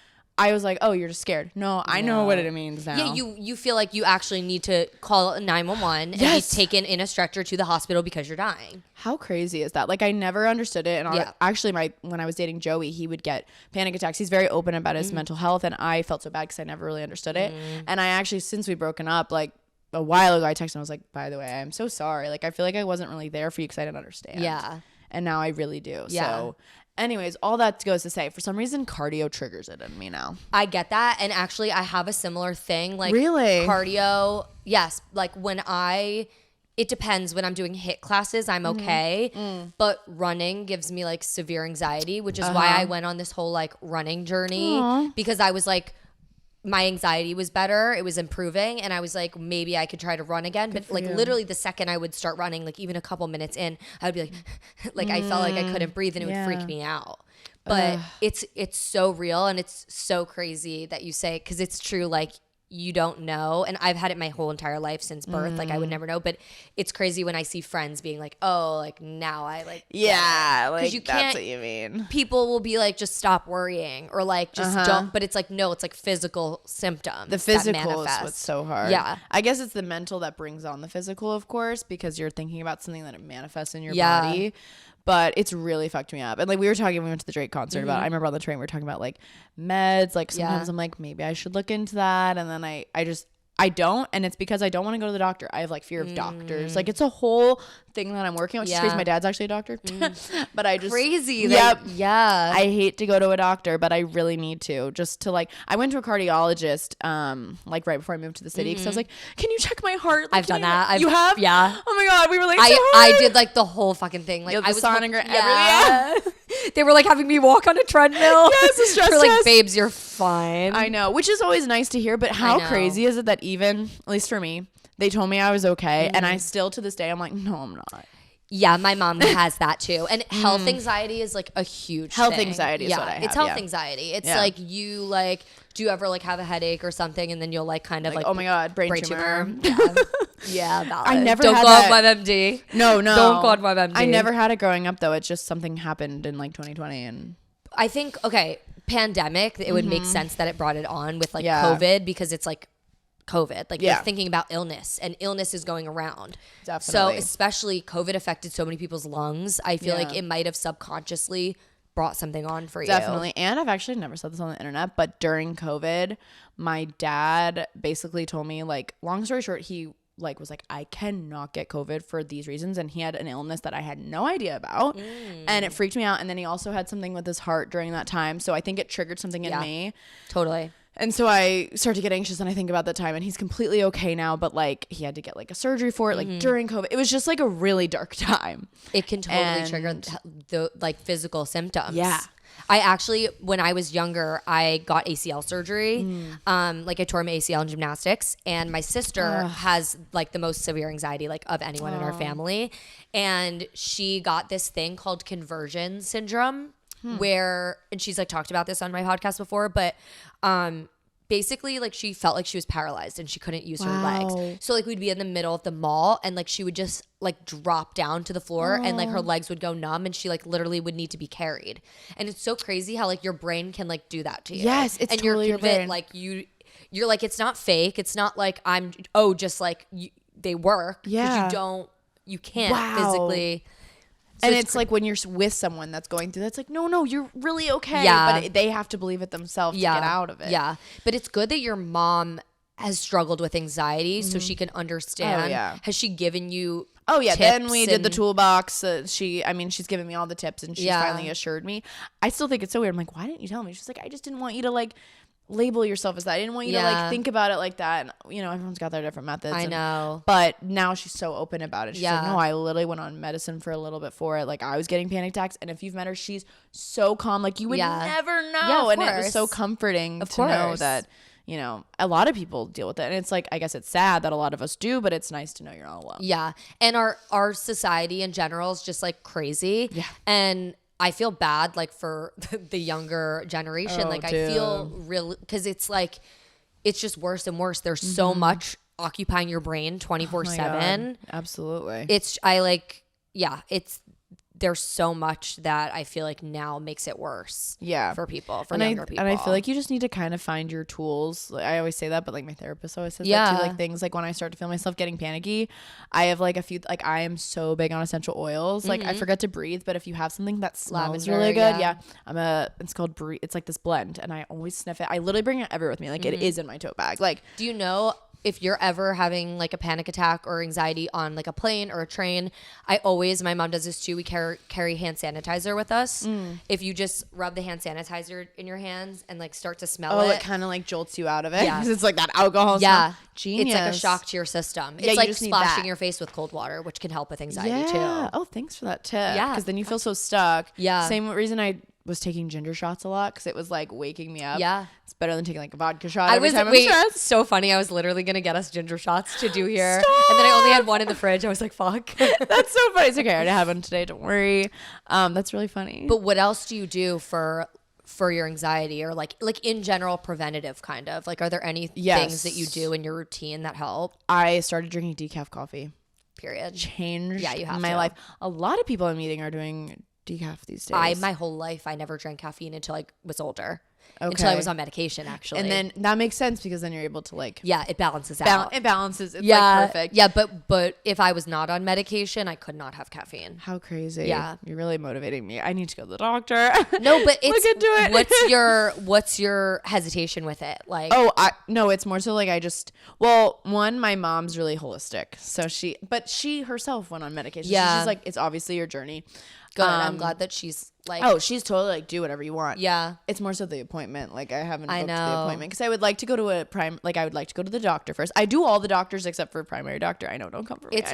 I was like, oh, you're just scared. No, I know what it means now. Yeah, you feel like you actually need to call 911 and be taken in a stretcher to the hospital because you're dying. How crazy is that? Like, I never understood it. And actually, when I was dating Joey, he would get panic attacks. He's very open about his mental health, and I felt so bad because I never really understood it. And I actually, since we've broken up, like a while ago, I texted him. I was like, by the way, I'm so sorry. Like, I feel like I wasn't really there for you because I didn't understand. Yeah. And now I really do. Yeah. So anyways, all that goes to say, for some reason, cardio triggers it in me now. I get that. And actually, I have a similar thing. Like, really? Cardio, yes. Like, it depends. When I'm doing HIIT classes, I'm okay. But running gives me, like, severe anxiety, which is why I went on this whole, like, running journey. Because I was, like, my anxiety was better. It was improving. And I was like, maybe I could try to run again. But like literally the second I would start running, like even a couple minutes in, I would be like, like I felt like I couldn't breathe and it would freak me out. But it's so real and it's so crazy that you say, because it's true. Like, you don't know. And I've had it my whole entire life since birth. Like, I would never know. But it's crazy when I see friends being like, oh, like now I like. Yeah. Like, you that's can't, what you mean. People will be like, just stop worrying or like, just don't. But it's like, no, it's like physical symptoms. The physical is what's so hard. Yeah. I guess it's the mental that brings on the physical, of course, because you're thinking about something that it manifests in your body. But it's really fucked me up. And like we were talking, we went to the Drake concert about, I remember on the train, we were talking about like meds. Like sometimes I'm like, maybe I should look into that. And then I don't. And it's because I don't want to go to the doctor. I have like fear of doctors. Like it's a whole thing that I'm working on, which is crazy. My dad's actually a doctor. But I just. Crazy. Yep. Yeah. I hate to go to a doctor, but I really need to, just to like, I went to a cardiologist like right before I moved to the city. Because I was like, can you check my heart? Like, I've done that. You have? Yeah. Oh my God. We were like, I did like the whole fucking thing. Like I was sonogram. They were like having me walk on a treadmill. Yes, a stress They're like, test. babes, you're fine. I know, which is always nice to hear. But how crazy is it that even, at least for me, they told me I was okay, and I still to this day I'm like, no, I'm not. Yeah, my mom has that too. And health anxiety is like a huge health thing. anxiety is what I have. It's health anxiety. It's like you like, do you ever like have a headache or something and then you'll like kind of like, oh my God, brain tumor. Yeah, valid. I never Don't had go that. on WebMD. No. Don't go on WebMD. I never had it growing up though. It's just something happened in like 2020 and I think, okay, pandemic, it would make sense that it brought it on with like COVID because it's like COVID. Like you're thinking about illness and illness is going around. Definitely. So especially COVID affected so many people's lungs. I feel like it might have subconsciously brought something on for you. Definitely. And I've actually never said this on the internet, but during COVID, my dad basically told me, like, long story short, he like was like, I cannot get COVID for these reasons, and he had an illness that I had no idea about, and it freaked me out. And then he also had something with his heart during that time, so I think it triggered something in me. Totally. And so I started to get anxious, and I think about that time, and he's completely okay now, but like he had to get like a surgery for it, like during COVID. It was just like a really dark time. It can totally trigger the like physical symptoms. Yeah. I actually, when I was younger, I got ACL surgery. Like I tore my ACL in gymnastics, and my sister has like the most severe anxiety like of anyone in our family. And she got this thing called conversion syndrome where, and she's like talked about this on my podcast before, but basically like she felt like she was paralyzed and she couldn't use her legs. So like we'd be in the middle of the mall and like she would just like drop down to the floor and like her legs would go numb and she like literally would need to be carried. And it's so crazy how like your brain can like do that to you. Yes, it's and totally you're your brain. like you're like, it's not fake. It's not like just like they work. Yeah. Because you can't physically. So and it's like when you're with someone that's going through that's like, no, you're really okay. Yeah. But they have to believe it themselves to get out of it. Yeah. But it's good that your mom has struggled with anxiety so she can understand. Oh, yeah. Has she given you tips? Then we did the and- toolbox. She's given me all the tips and she's finally assured me. I still think it's so weird. I'm like, why didn't you tell me? She's like, I just didn't want you to like label yourself as that. I didn't want you to like think about it like that. And you know, everyone's got their different methods. I know. But now she's so open about it. She's like, no, I literally went on medicine for a little bit for it. Like I was getting panic attacks. And if you've met her, she's so calm. Like you would never know. Yeah, and it was so comforting to know that, you know, a lot of people deal with it. And it's like, I guess it's sad that a lot of us do, but it's nice to know you're not alone. Yeah. And our society in general is just like crazy. Yeah. And I feel bad like for the younger generation. I feel really, because it's like, it's just worse and worse. There's so much occupying your brain 24/7. Absolutely. There's so much that I feel like now makes it worse. Yeah. For people, for and younger people. And I feel like you just need to kind of find your tools. Like, I always say that, but like my therapist always says that too. Like things like when I start to feel myself getting panicky, I have like a few, like I am so big on essential oils. Like I forget to breathe, but if you have something that smells really good, it's called Breathe. It's like this blend and I always sniff it. I literally bring it everywhere with me. Like it is in my tote bag. Like, do you know if you're ever having like a panic attack or anxiety on like a plane or a train, my mom does this too. We carry hand sanitizer with us. If you just rub the hand sanitizer in your hands and like start to smell it kind of like jolts you out of it. Yeah. It's like that alcohol smell. Genius. It's like a shock to your system. Yeah, it's like just need splashing that. your face with cold water, which can help with anxiety too. Oh, thanks for that tip. Yeah. Because then you feel so stuck. Yeah. Same reason I was taking ginger shots a lot because it was like waking me up. Yeah. It's better than taking like a vodka shot every time I'm stressed. So funny. I was literally going to get us ginger shots to do here. Stop. And then I only had one in the fridge. I was like, fuck. That's so funny. It's okay. I already have one today. Don't worry. That's really funny. But what else do you do for your anxiety or like in general preventative kind of? Like, are there any things that you do in your routine that help? I started drinking decaf coffee. Period. Changed you have my to. life. A lot of people I'm meeting are doing decaf these days. My whole life, I never drank caffeine until I was older. Okay. Until I was on medication, actually. And then that makes sense because then you're able to like... Yeah, it balances out. It balances. It's like perfect. Yeah, but if I was not on medication, I could not have caffeine. How crazy. Yeah. You're really motivating me. I need to go to the doctor. No, but it's... Look into it. What's your hesitation with it? Like... Oh, no, it's more so like my mom's really holistic. So she herself went on medication. Yeah. So she's like, it's obviously your journey. Good. I'm glad that she's like... Oh, she's totally like, do whatever you want. Yeah. It's more so the appointment. Like I haven't booked the appointment because I would like to go to I would like to go to the doctor first. I do all the doctors except for a primary doctor. I know, don't come for me. It's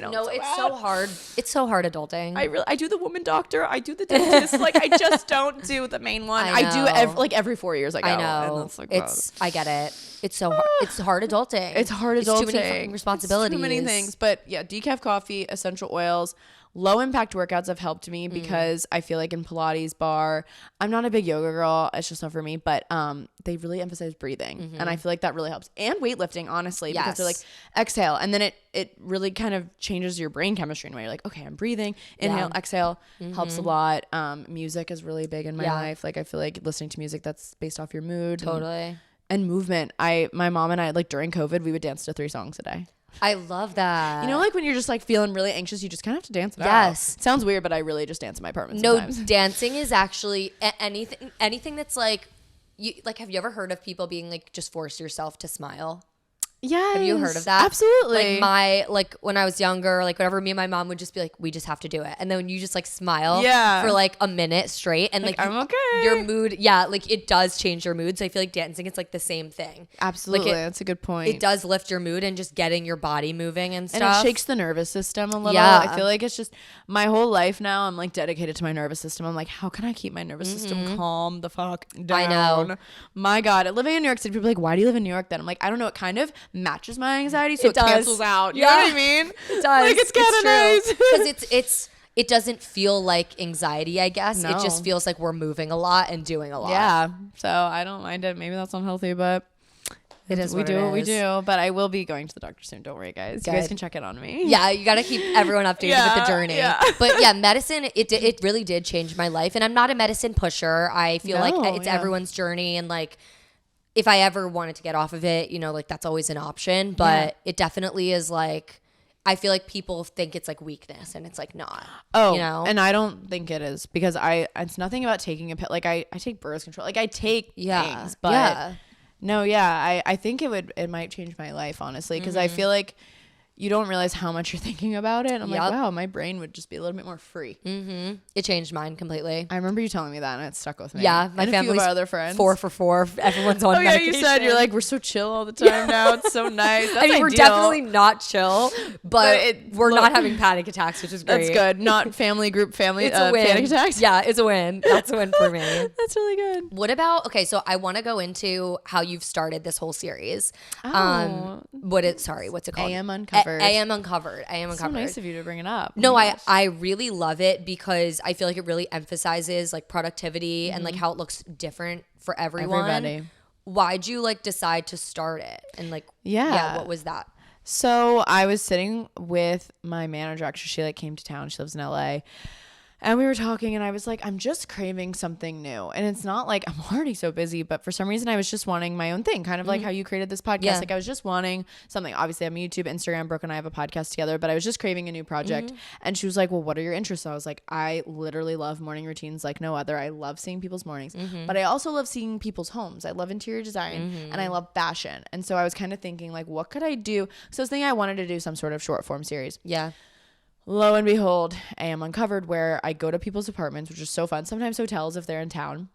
so hard. It's so hard adulting. I do the woman doctor. I do the dentist. Like I just don't do the main one. I do every 4 years. I go. I know. And that's like, I get it. It's so hard. It's hard adulting. It's hard adulting. It's too many fucking responsibilities. It's too many things. But yeah, decaf coffee, essential oils, low impact workouts have helped me because I feel like in Pilates bar, I'm not a big yoga girl. It's just not for me. But they really emphasize breathing, and I feel like that really helps. And weightlifting, honestly, because they're like exhale, and then it really kind of changes your brain chemistry in a way. You're like, okay, I'm breathing, inhale, exhale, helps a lot. Music is really big in my life. Like I feel like listening to music that's based off your mood, Totally. and movement. My mom and I, like during COVID, we would dance to 3 songs a day. I love that. You know, like when you're just like feeling really anxious, you just kind of have to dance it out. Yes. Sounds weird, but I really just dance in my apartment No, sometimes. dancing is actually anything that's like, have you ever heard of people being like, just force yourself to smile? Yes. Have you heard of that? Absolutely. Like when I was younger, like whatever, me and my mom would just be like, we just have to do it. And then when you just like smile for like a minute straight and like I'm okay. Your mood, like it does change your mood. So I feel like dancing, it's like the same thing. Absolutely. That's a good point. It does lift your mood and just getting your body moving and stuff. And it shakes the nervous system a little. Yeah. I feel like it's just my whole life now. I'm like dedicated to my nervous system. I'm like, how can I keep my nervous system calm the fuck down? I know. My God. Living in New York City, people are like, why do you live in New York then? I'm like, I don't know. It kind of matches my anxiety. So it cancels out. You know what I mean? It does. Like it's kind of nice. Because it doesn't feel like anxiety, I guess. No. It just feels like we're moving a lot and doing a lot. Yeah. So I don't mind it. Maybe that's unhealthy, but it is. We do what we do. But I will be going to the doctor soon. Don't worry, guys. Good. You guys can check in on me. Yeah, you got to keep everyone updated with the journey. Yeah. But yeah, medicine, it really did change my life. And I'm not a medicine pusher. I feel like it's everyone's journey. And like, if I ever wanted to get off of it, you know, like that's always an option. But it definitely is like, I feel like people think it's like weakness and it's like not. Oh, you know? And I don't think it is because it's nothing about taking a pill. Like I take birth control. Like I take things, but I think it might change my life, honestly. Cause I feel like you don't realize how much you're thinking about it. I'm like, wow, my brain would just be a little bit more free. Mm-hmm. It changed mine completely. I remember you telling me that and it stuck with me. Yeah. My family's a few of our other friends. 4 for 4. Everyone's on medication. You said you're like, we're so chill all the time now. It's so nice. That's we're definitely not chill, but we're not having panic attacks, which is great. That's good. Not family it's a win. Panic attacks. Yeah, it's a win. That's a win for me. That's really good. What about, okay, so I want to go into how you've started this whole series. What's it called? AM Uncovered. AM Uncovered. I am Uncovered. So nice of you to bring it up. No, I really love it because I feel like it really emphasizes like productivity and like how it looks different for everyone. Everybody. Why'd you like decide to start it? And like, what was that? So I was sitting with my manager. Actually, she like came to town. She lives in LA. And we were talking and I was like, I'm just craving something new. And it's not like I'm already so busy, but for some reason I was just wanting my own thing, kind of like how you created this podcast. Yeah. Like I was just wanting something. Obviously I'm YouTube, Instagram, Brooke and I have a podcast together, but I was just craving a new project. And she was like, well, what are your interests? And I was like, I literally love morning routines like no other. I love seeing people's mornings, but I also love seeing people's homes. I love interior design and I love fashion. And so I was kind of thinking like, what could I do? So I was thinking I wanted to do some sort of short form series. Yeah. Lo and behold, I am Uncovered, where I go to people's apartments, which is so fun. Sometimes hotels if they're in town,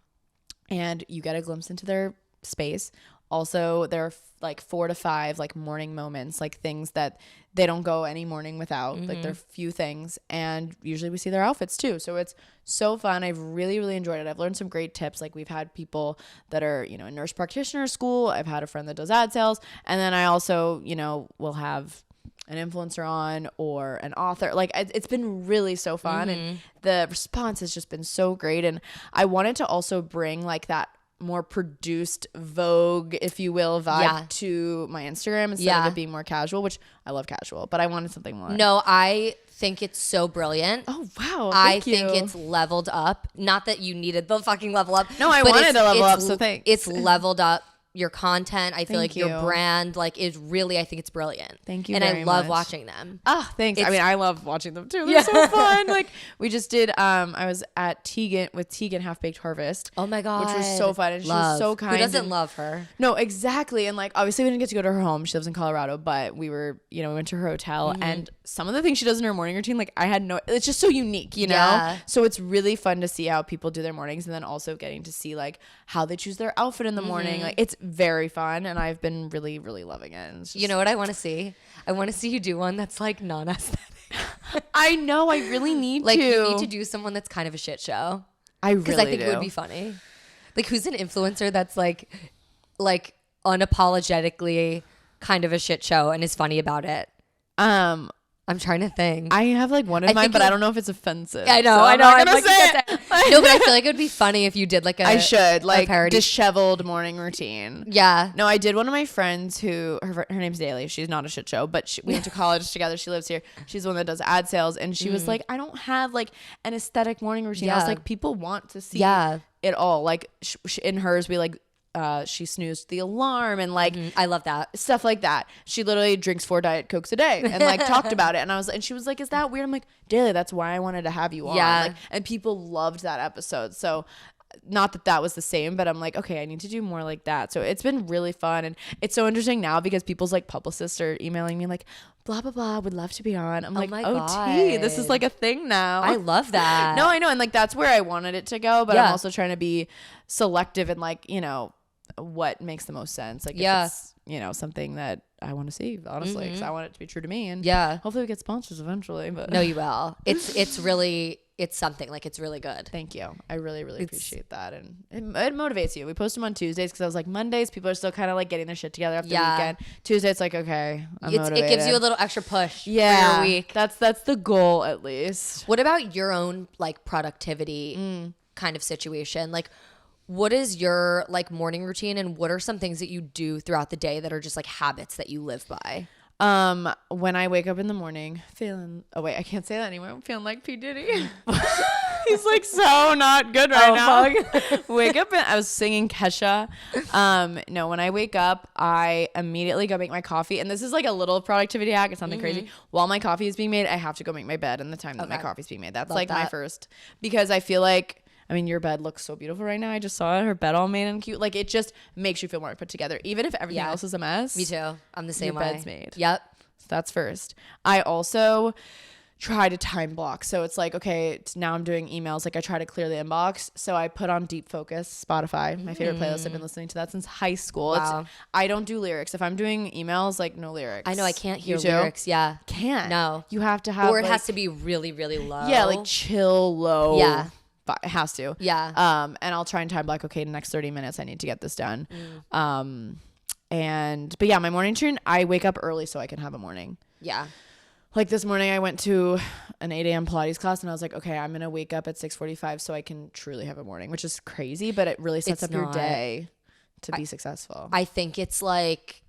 and you get a glimpse into their space. Also, there are like 4 to 5 like morning moments, like things that they don't go any morning without. Like there are few things, and usually we see their outfits too. So it's so fun. I've really, really enjoyed it. I've learned some great tips. Like we've had people that are, you know, in nurse practitioner school. I've had a friend that does ad sales, and then I also, you know, will have an influencer on or an author. Like it's been really so fun and the response has just been so great. And I wanted to also bring like that more produced Vogue, if you will, vibe to my Instagram instead of it being more casual, which I love casual, but I wanted something more. No, I think it's so brilliant. Oh, wow. I think it's leveled up. Not that you needed the fucking level up. No, I wanted to level up, so thanks. It's leveled up your content. I feel like your brand like is really, I think it's brilliant. Thank you. And very I love much. watching them. Oh, thanks. I mean, I love watching them too. They're so fun. Like we just did, I was at Tegan Half Baked Harvest. Oh my God. Which was so fun. And she was so kind. Who doesn't love her? No, exactly. And like, obviously we didn't get to go to her home. She lives in Colorado, but we were, you know, we went to her hotel and some of the things she does in her morning routine, like it's just so unique, you know? Yeah. So it's really fun to see how people do their mornings and then also getting to see like how they choose their outfit in the morning. Like it's very fun. And I've been really, really loving it. And you know what I want to see? I want to see you do one that's like non-aesthetic. I know. I really need like to. You need to do someone that's kind of a shit show. I really do. Because I think it would be funny. Like who's an influencer that's like unapologetically kind of a shit show and is funny about it? I'm trying to think. I have like one in mind, but I don't know if it's offensive. I know. So I'm gonna say it. No, but I feel like it would be funny if you did like a parody. Disheveled morning routine. Yeah. No, I did one of my friends who her name's Daly. She's not a shit show, but we went to college together. She lives here. She's the one that does ad sales, and she was like, I don't have like an aesthetic morning routine. Yeah. I was like, people want to see it all. Like in hers, we like. She snoozed the alarm and like I love that stuff like that. She literally drinks 4 Diet Cokes a day and like talked about it. And she was like, "Is that weird?" I'm like, "Daily, that's why I wanted to have you on." Yeah. Like, and people loved that episode. So not that that was the same, but I'm like, okay, I need to do more like that. So it's been really fun. And it's so interesting now because people's like publicists are emailing me like, blah, blah, blah, would love to be on. I'm like, my OT, this is like a thing now. I love that. No, I know. And like, that's where I wanted it to go. But I'm Yeah. also trying to be selective and like, you know, what makes the most sense. Like, Yeah. if it's, you know, something that I want to see, honestly, because I want it to be true to me. And Yeah. hopefully we get sponsors eventually. But No, you will. It's really, it's something like, it's really good. thank you. I really, really appreciate that. And it motivates you. We post them on Tuesdays because I was like, Mondays, people are still kind of like getting their shit together after the weekend. Tuesday, it's like, okay, I'm motivated. It gives you a little extra push for yeah, your week. that's the goal at least. What about your own like productivity kind of situation? Like, what is your like morning routine, and what are some things that you do throughout the day that are just like habits that you live by? When I wake up in the morning feeling, oh wait, I can't say that anymore. I'm feeling like P. Diddy. He's like so not good right now. Wake up and I was singing Kesha. No, when I wake up, I immediately go make my coffee. And this is like a little productivity hack. It's nothing crazy. While my coffee is being made, I have to go make my bed in the time that my coffee's being made. That's like my first, because I feel like, I mean, your bed looks so beautiful right now. I just saw her bed all made and cute. Like, it just makes you feel more put together, even if everything else is a mess. Me too. I'm the same your way. bed's made. Yep. So that's first. I also try to time block. So it's like, okay, now I'm doing emails. Like, I try to clear the inbox. So I put on Deep Focus, Spotify, my favorite playlist. I've been listening to that since high school. Wow. I don't do lyrics. If I'm doing emails, like, no lyrics. I know I can't hear You too? lyrics. Yeah. Can't. No. You have to have, Or it like, has to be really, really low. yeah, like chill, low. Yeah. But it has to. Yeah. And I'll try and time block, okay, the next 30 minutes I need to get this done. But yeah, my morning routine, I wake up early so I can have a morning. Yeah. Like this morning I went to an 8 a.m. Pilates class and I was like, okay, I'm going to wake up at 6:45 so I can truly have a morning, which is crazy, but it really sets up your day to be successful. I think it's like,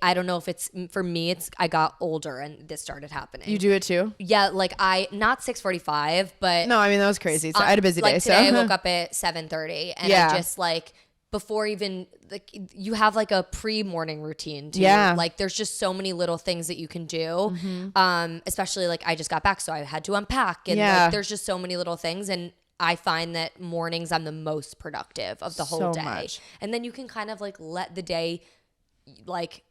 I don't know if it's, for me, it's, I got older and this started happening. You do it too? Yeah, like not 6:45, but No, I mean, that was crazy. So I had a busy day. Like today I woke up at 7:30 and I just like, before even, like, you have like a pre-morning routine too. Yeah. Like there's just so many little things that you can do. Especially like I just got back, so I had to unpack, and like there's just so many little things, and I find that mornings I'm the most productive of the whole day. Much. And then you can kind of like let the day like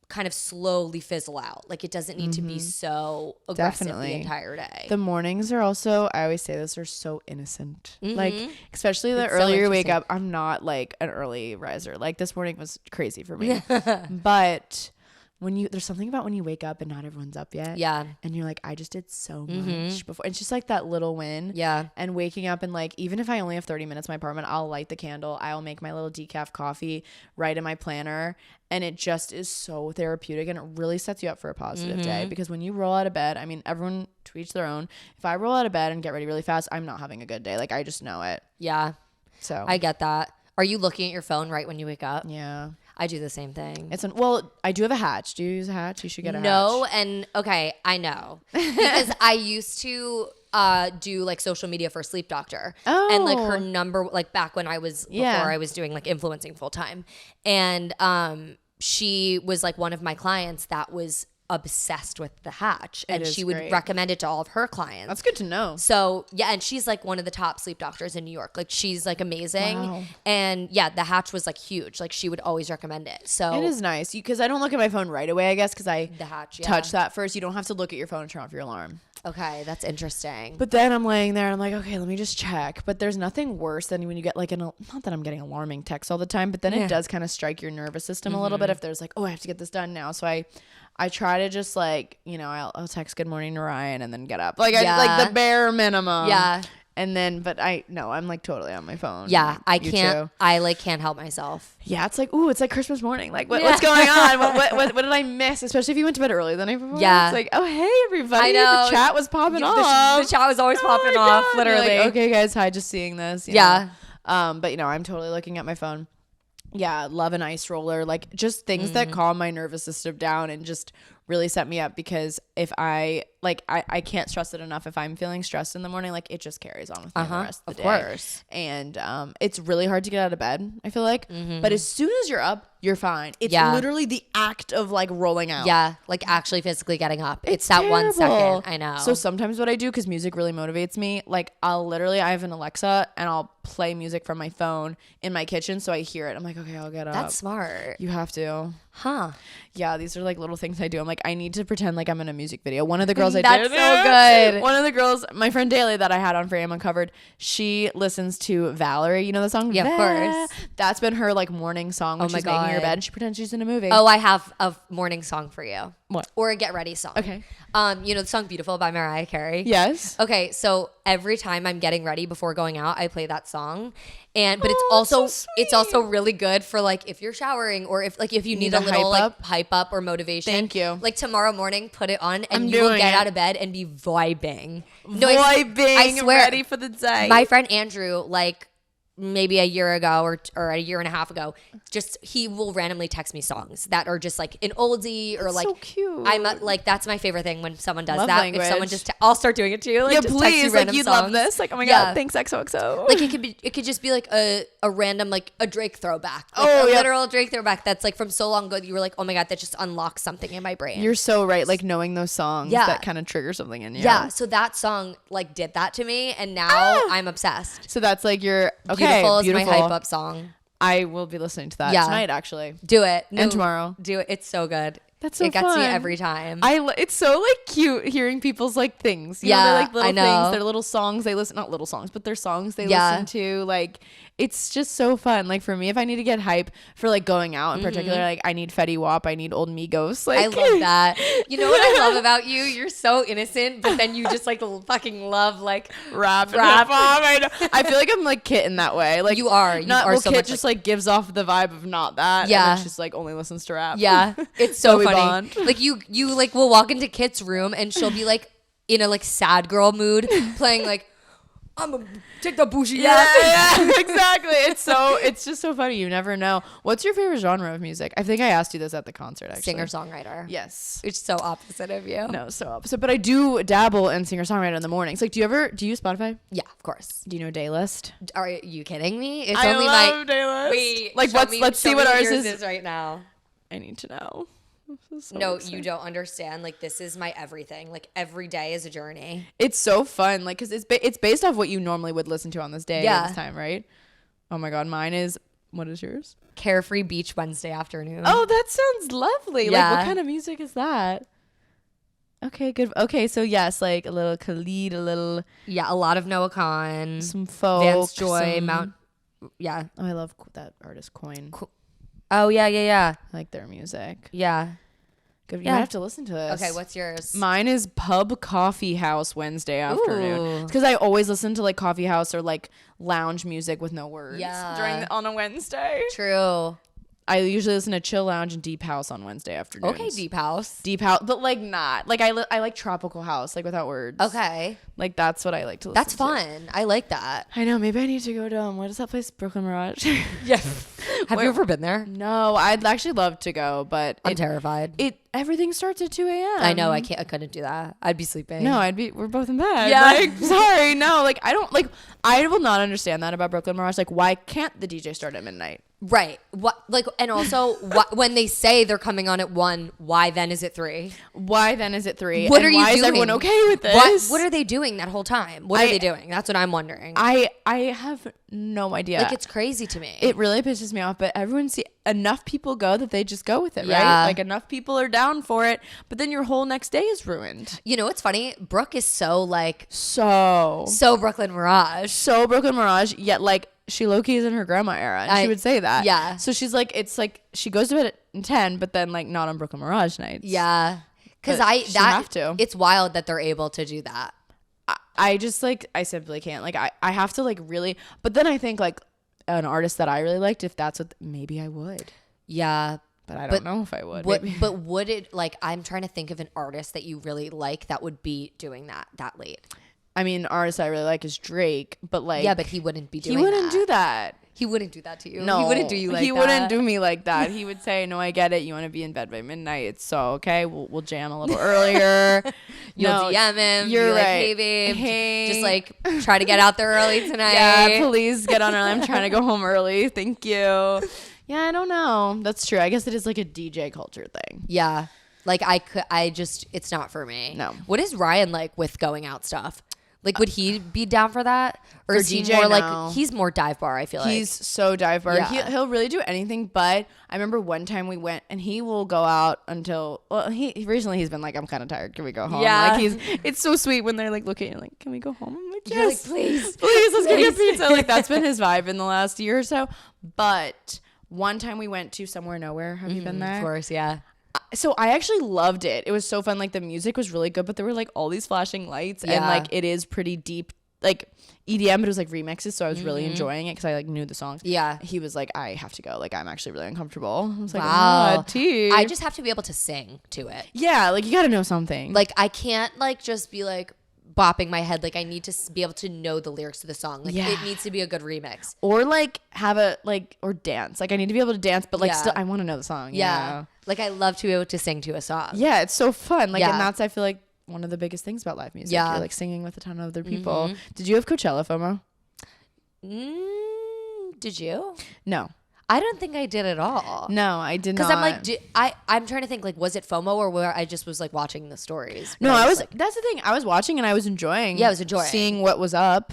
kind of slowly fizzle out. Like it doesn't need to be so aggressive the entire day. The mornings are also, I always say this, are so innocent. Like, especially the It's earlier so you wake up. I'm not like an early riser. Like this morning was crazy for me. But there's something about when you wake up and not everyone's up yet. Yeah. And you're like, I just did so much before. It's just like that little win. Yeah. And waking up and like, even if I only have 30 minutes in my apartment, I'll light the candle. I'll make my little decaf coffee, write in my planner. And it just is so therapeutic, and it really sets you up for a positive day, because when you roll out of bed, I mean, everyone to each their own. If I roll out of bed and get ready really fast, I'm not having a good day. Like, I just know it. Yeah. So I get that. Are you looking at your phone right when you wake up? yeah. I do the same thing. Well, I do have a hatch. Do you use a hatch? You should get a hatch. No, and okay, I know. Because I used to do like social media for a sleep doctor. Oh. And like her number, like back when I was, before I was doing like influencing full time. And she was like one of my clients that was obsessed with the hatch, and she would recommend it to all of her clients. That's good to know. So yeah, and she's like one of the top sleep doctors in New York. Like she's like amazing. Wow. And yeah, the hatch was like huge. Like she would always recommend it. So It is nice because I don't look at my phone right away, I guess, because I the hatch, touch that first. You don't have to look at your phone and turn off your alarm. Okay, that's interesting. But then I'm laying there and I'm like, okay, let me just check. But there's nothing worse than when you get like not that I'm getting alarming texts all the time, but then it does kind of strike your nervous system a little bit if there's like, oh, I have to get this done now. So I try to just like, you know, I'll text good morning to Ryan and then get up. Like I like the bare minimum. Yeah. And then, but I'm like totally on my phone. Yeah, I You can't. too? I like can't help myself. Yeah, it's like, ooh, it's like Christmas morning. Like, what's going on? What did I miss? Especially if you went to bed early the night before. Yeah. It's like, oh, hey, everybody. I know. The chat was popping off. The chat was always Oh popping my off, God. You're literally. like, okay, guys, hi, just seeing this. you Yeah. know? But, you know, I'm totally looking at my phone. Yeah, love an ice roller. Like, just things that calm my nervous system down and just really set me up, because if I can't stress it enough. If I'm feeling stressed in the morning, like it just carries on with me the rest of the day. Of course. And it's really hard to get out of bed, I feel like. But as soon as you're up, you're fine. It's literally the act of like rolling out. Yeah, like actually physically getting up. It's that 1 second. I know. So sometimes what I do, because music really motivates me, like I have an Alexa and I'll play music from my phone in my kitchen so I hear it. I'm like, okay, I'll get up. That's smart. You have to. Huh. Yeah, these are like little things I do. I'm like, I need to pretend like I'm in a music video. One of the girls That's so good. One of the girls, my friend Daly that I had on for AM Uncovered, she listens to Valerie. You know the song? Yeah, of course. That's been her like morning song when she's making her bed and she pretends she's in a movie. Oh, I have a morning song for you. What? Or a get ready song. Okay. You know the song Beautiful by Mariah Carey? Yes. Okay, so every time I'm getting ready before going out, I play that song. But it's also really good for like if you're showering, or if you need a little hype up or motivation. Thank you. Like tomorrow morning, put it on and you will get out of bed and be vibing. I swear, ready for the day. My friend Andrew, like maybe a year ago or a year and a half ago, just he will randomly text me songs that are just like an oldie or like so cute. I'm like that's my favorite thing when someone does Love that. language. If someone just I'll start doing it too. Like, yeah, just please. text you Like random you'd songs. love this. Like, oh my god, thanks XOXO. Like it could just be like a random like a Drake throwback. Like literal Drake throwback that's like from so long ago that you were like, oh my god, that just unlocks something in my brain. You're so right. Like knowing those songs that kind of trigger something in you. Yeah. So that song like did that to me, and now I'm obsessed. So that's like your Beautiful is my hype up song. I will be listening to that tonight, actually. Do it. And tomorrow. Do it. It's so good. That's so It gets fun. me every time. It's so like cute hearing people's like things. You know, they're like little things. They're little songs they listen. Not little songs, but they're songs they listen to. Like it's just so fun. Like for me, if I need to get hype for like going out in particular, like I need Fetty Wap, I need Old Migos. Like I love that. You know what I love about you? You're so innocent, but then you just like fucking love like rap. I know. I feel like I'm like Kit in that way. Like you are. So Kit much just like gives off the vibe of not that. Yeah. And then she's like only listens to rap. Yeah. It's so funny. Bond. Like you like will walk into Kit's room and she'll be like in a like sad girl mood playing like I'm gonna take the bougie. Yeah, exactly. It's just so funny. You never know. What's your favorite genre of music? I think I asked you this at the concert, actually. Singer-songwriter. Yes. It's so opposite of you. No, so opposite. But I do dabble in singer-songwriter in the mornings. Like, do you use Spotify? Yeah, of course. Do you know Daylist? Are you kidding me? It's I only love Daylist. Wait, like let's see what ours is right now. I need to know. So no, exciting. you don't understand. Like this is my everything. Like every day is a journey. It's so fun. Like, cause it's based off what you normally would listen to on this day at this time, right? Oh my god, mine is. What is yours? Carefree Beach Wednesday afternoon. Oh, that sounds lovely. Yeah. Like, what kind of music is that? Okay, good. Okay, so yes, like a little Khalid, a little. Yeah, a lot of Noah Khan, some folk, Vance Joy, Mount. Yeah. Oh, I love that artist Coin. Oh yeah. I like their music. Yeah. Good. You might have to listen to this. Okay, what's yours? Mine is Pub Coffee House Wednesday afternoon. It's because I always listen to like coffee house or like lounge music with no words. Yeah. On a Wednesday. True. I usually listen to Chill Lounge and Deep House on Wednesday afternoons. Okay, Deep House, but like not like I like tropical house, like without words. Okay, like that's what I like to listen That's to. fun. I like that. I know. Maybe I need to go to what is that place? Brooklyn Mirage. Yeah. Have you ever been there? No, I'd actually love to go, but I'm terrified. Everything starts at 2 a.m. I know. I couldn't do that. I'd be sleeping. No, we're both in bed. Yeah. Like, sorry. No, like I will not understand that about Brooklyn Mirage. Like, why can't the DJ start at midnight? Right. What? Like, and also, when they say they're coming on at 1, why then is it 3? Why then is it 3? What are you why doing? Is everyone okay with this? What are they doing that whole time? What are they doing? That's what I'm wondering. I have no idea. Like, it's crazy to me. It really pisses me off, but enough people go that they just go with it, Yeah. right? Like, enough people are down for it, but then your whole next day is ruined. You know what's funny? Brooke is so like so Brooklyn Mirage. So Brooklyn Mirage, yet like she low-key is in her grandma era, and she would say that. Yeah. So she's like, it's like she goes to bed at 10, but then like not on Brooklyn Mirage nights. Yeah. Because have to. It's wild that they're able to do that. I just like, I simply can't. Like, I have to like really, but then I think like an artist that I really liked, if that's what, maybe I would. Yeah. But I don't know if I would. But would it, like, I'm trying to think of an artist that you really like that would be doing that late. I mean, artist I really like is Drake, but like. Yeah, but he wouldn't be doing that. He wouldn't do that. He wouldn't do that to you. No, he wouldn't do you like that. He wouldn't do me like that. He would say, no, I get it. You want to be in bed by midnight. It's so okay. We'll jam a little earlier. You'll DM him. You're be right. Like, hey, babe. Hey. Just like try to get out there early tonight. Yeah, please get on early. I'm trying to go home early. Thank you. Yeah, I don't know. That's true. I guess it is like a DJ culture thing. Yeah. Like it's not for me. No. What is Ryan like with going out stuff? Like, would he be down for that? Or For is he DJ, more no. like, he's more dive bar, I feel like. He's so dive bar. Yeah. He'll really do anything. But I remember one time we went and he will go out until, well, recently he's been like, I'm kind of tired. Can we go home? Yeah. Like it's so sweet when they're like looking at you like, can we go home? I'm like, yes. You're like, please. Please, let's go get pizza. Like that's been his vibe in the last year or so. But one time we went to Somewhere Nowhere. Have you been there? Of course, yeah. So I actually loved it. It was so fun. Like the music was really good, but there were like all these flashing lights and Yeah. like it is pretty deep, like EDM, but it was like remixes. So I was really enjoying it because I like knew the songs. Yeah. He was like, I have to go. Like I'm actually really uncomfortable. I was like, Wow. oh, tea. I just have to be able to sing to it. yeah, like you got to know something. Like, I can't like just be like bopping my head. Like, I need to be able to know the lyrics to the song. Like, Yeah. it needs to be a good remix. or like have a like or dance. Like I need to be able to dance, but like Yeah. still I want to know the song. Yeah. Like, I love to be able to sing to a song. Yeah, it's so fun. Like Yeah. and that's I feel like one of the biggest things about live music. Yeah. You're like singing with a ton of other people. Did you have Coachella FOMO? Did you? No. I don't think I did at all. No, I did not. Because I'm like, I'm trying to think, like, was it FOMO or where I just was like watching the stories? No, But I was. like, That's the thing. I was watching and I was enjoying. Yeah, I was enjoying. seeing what was up.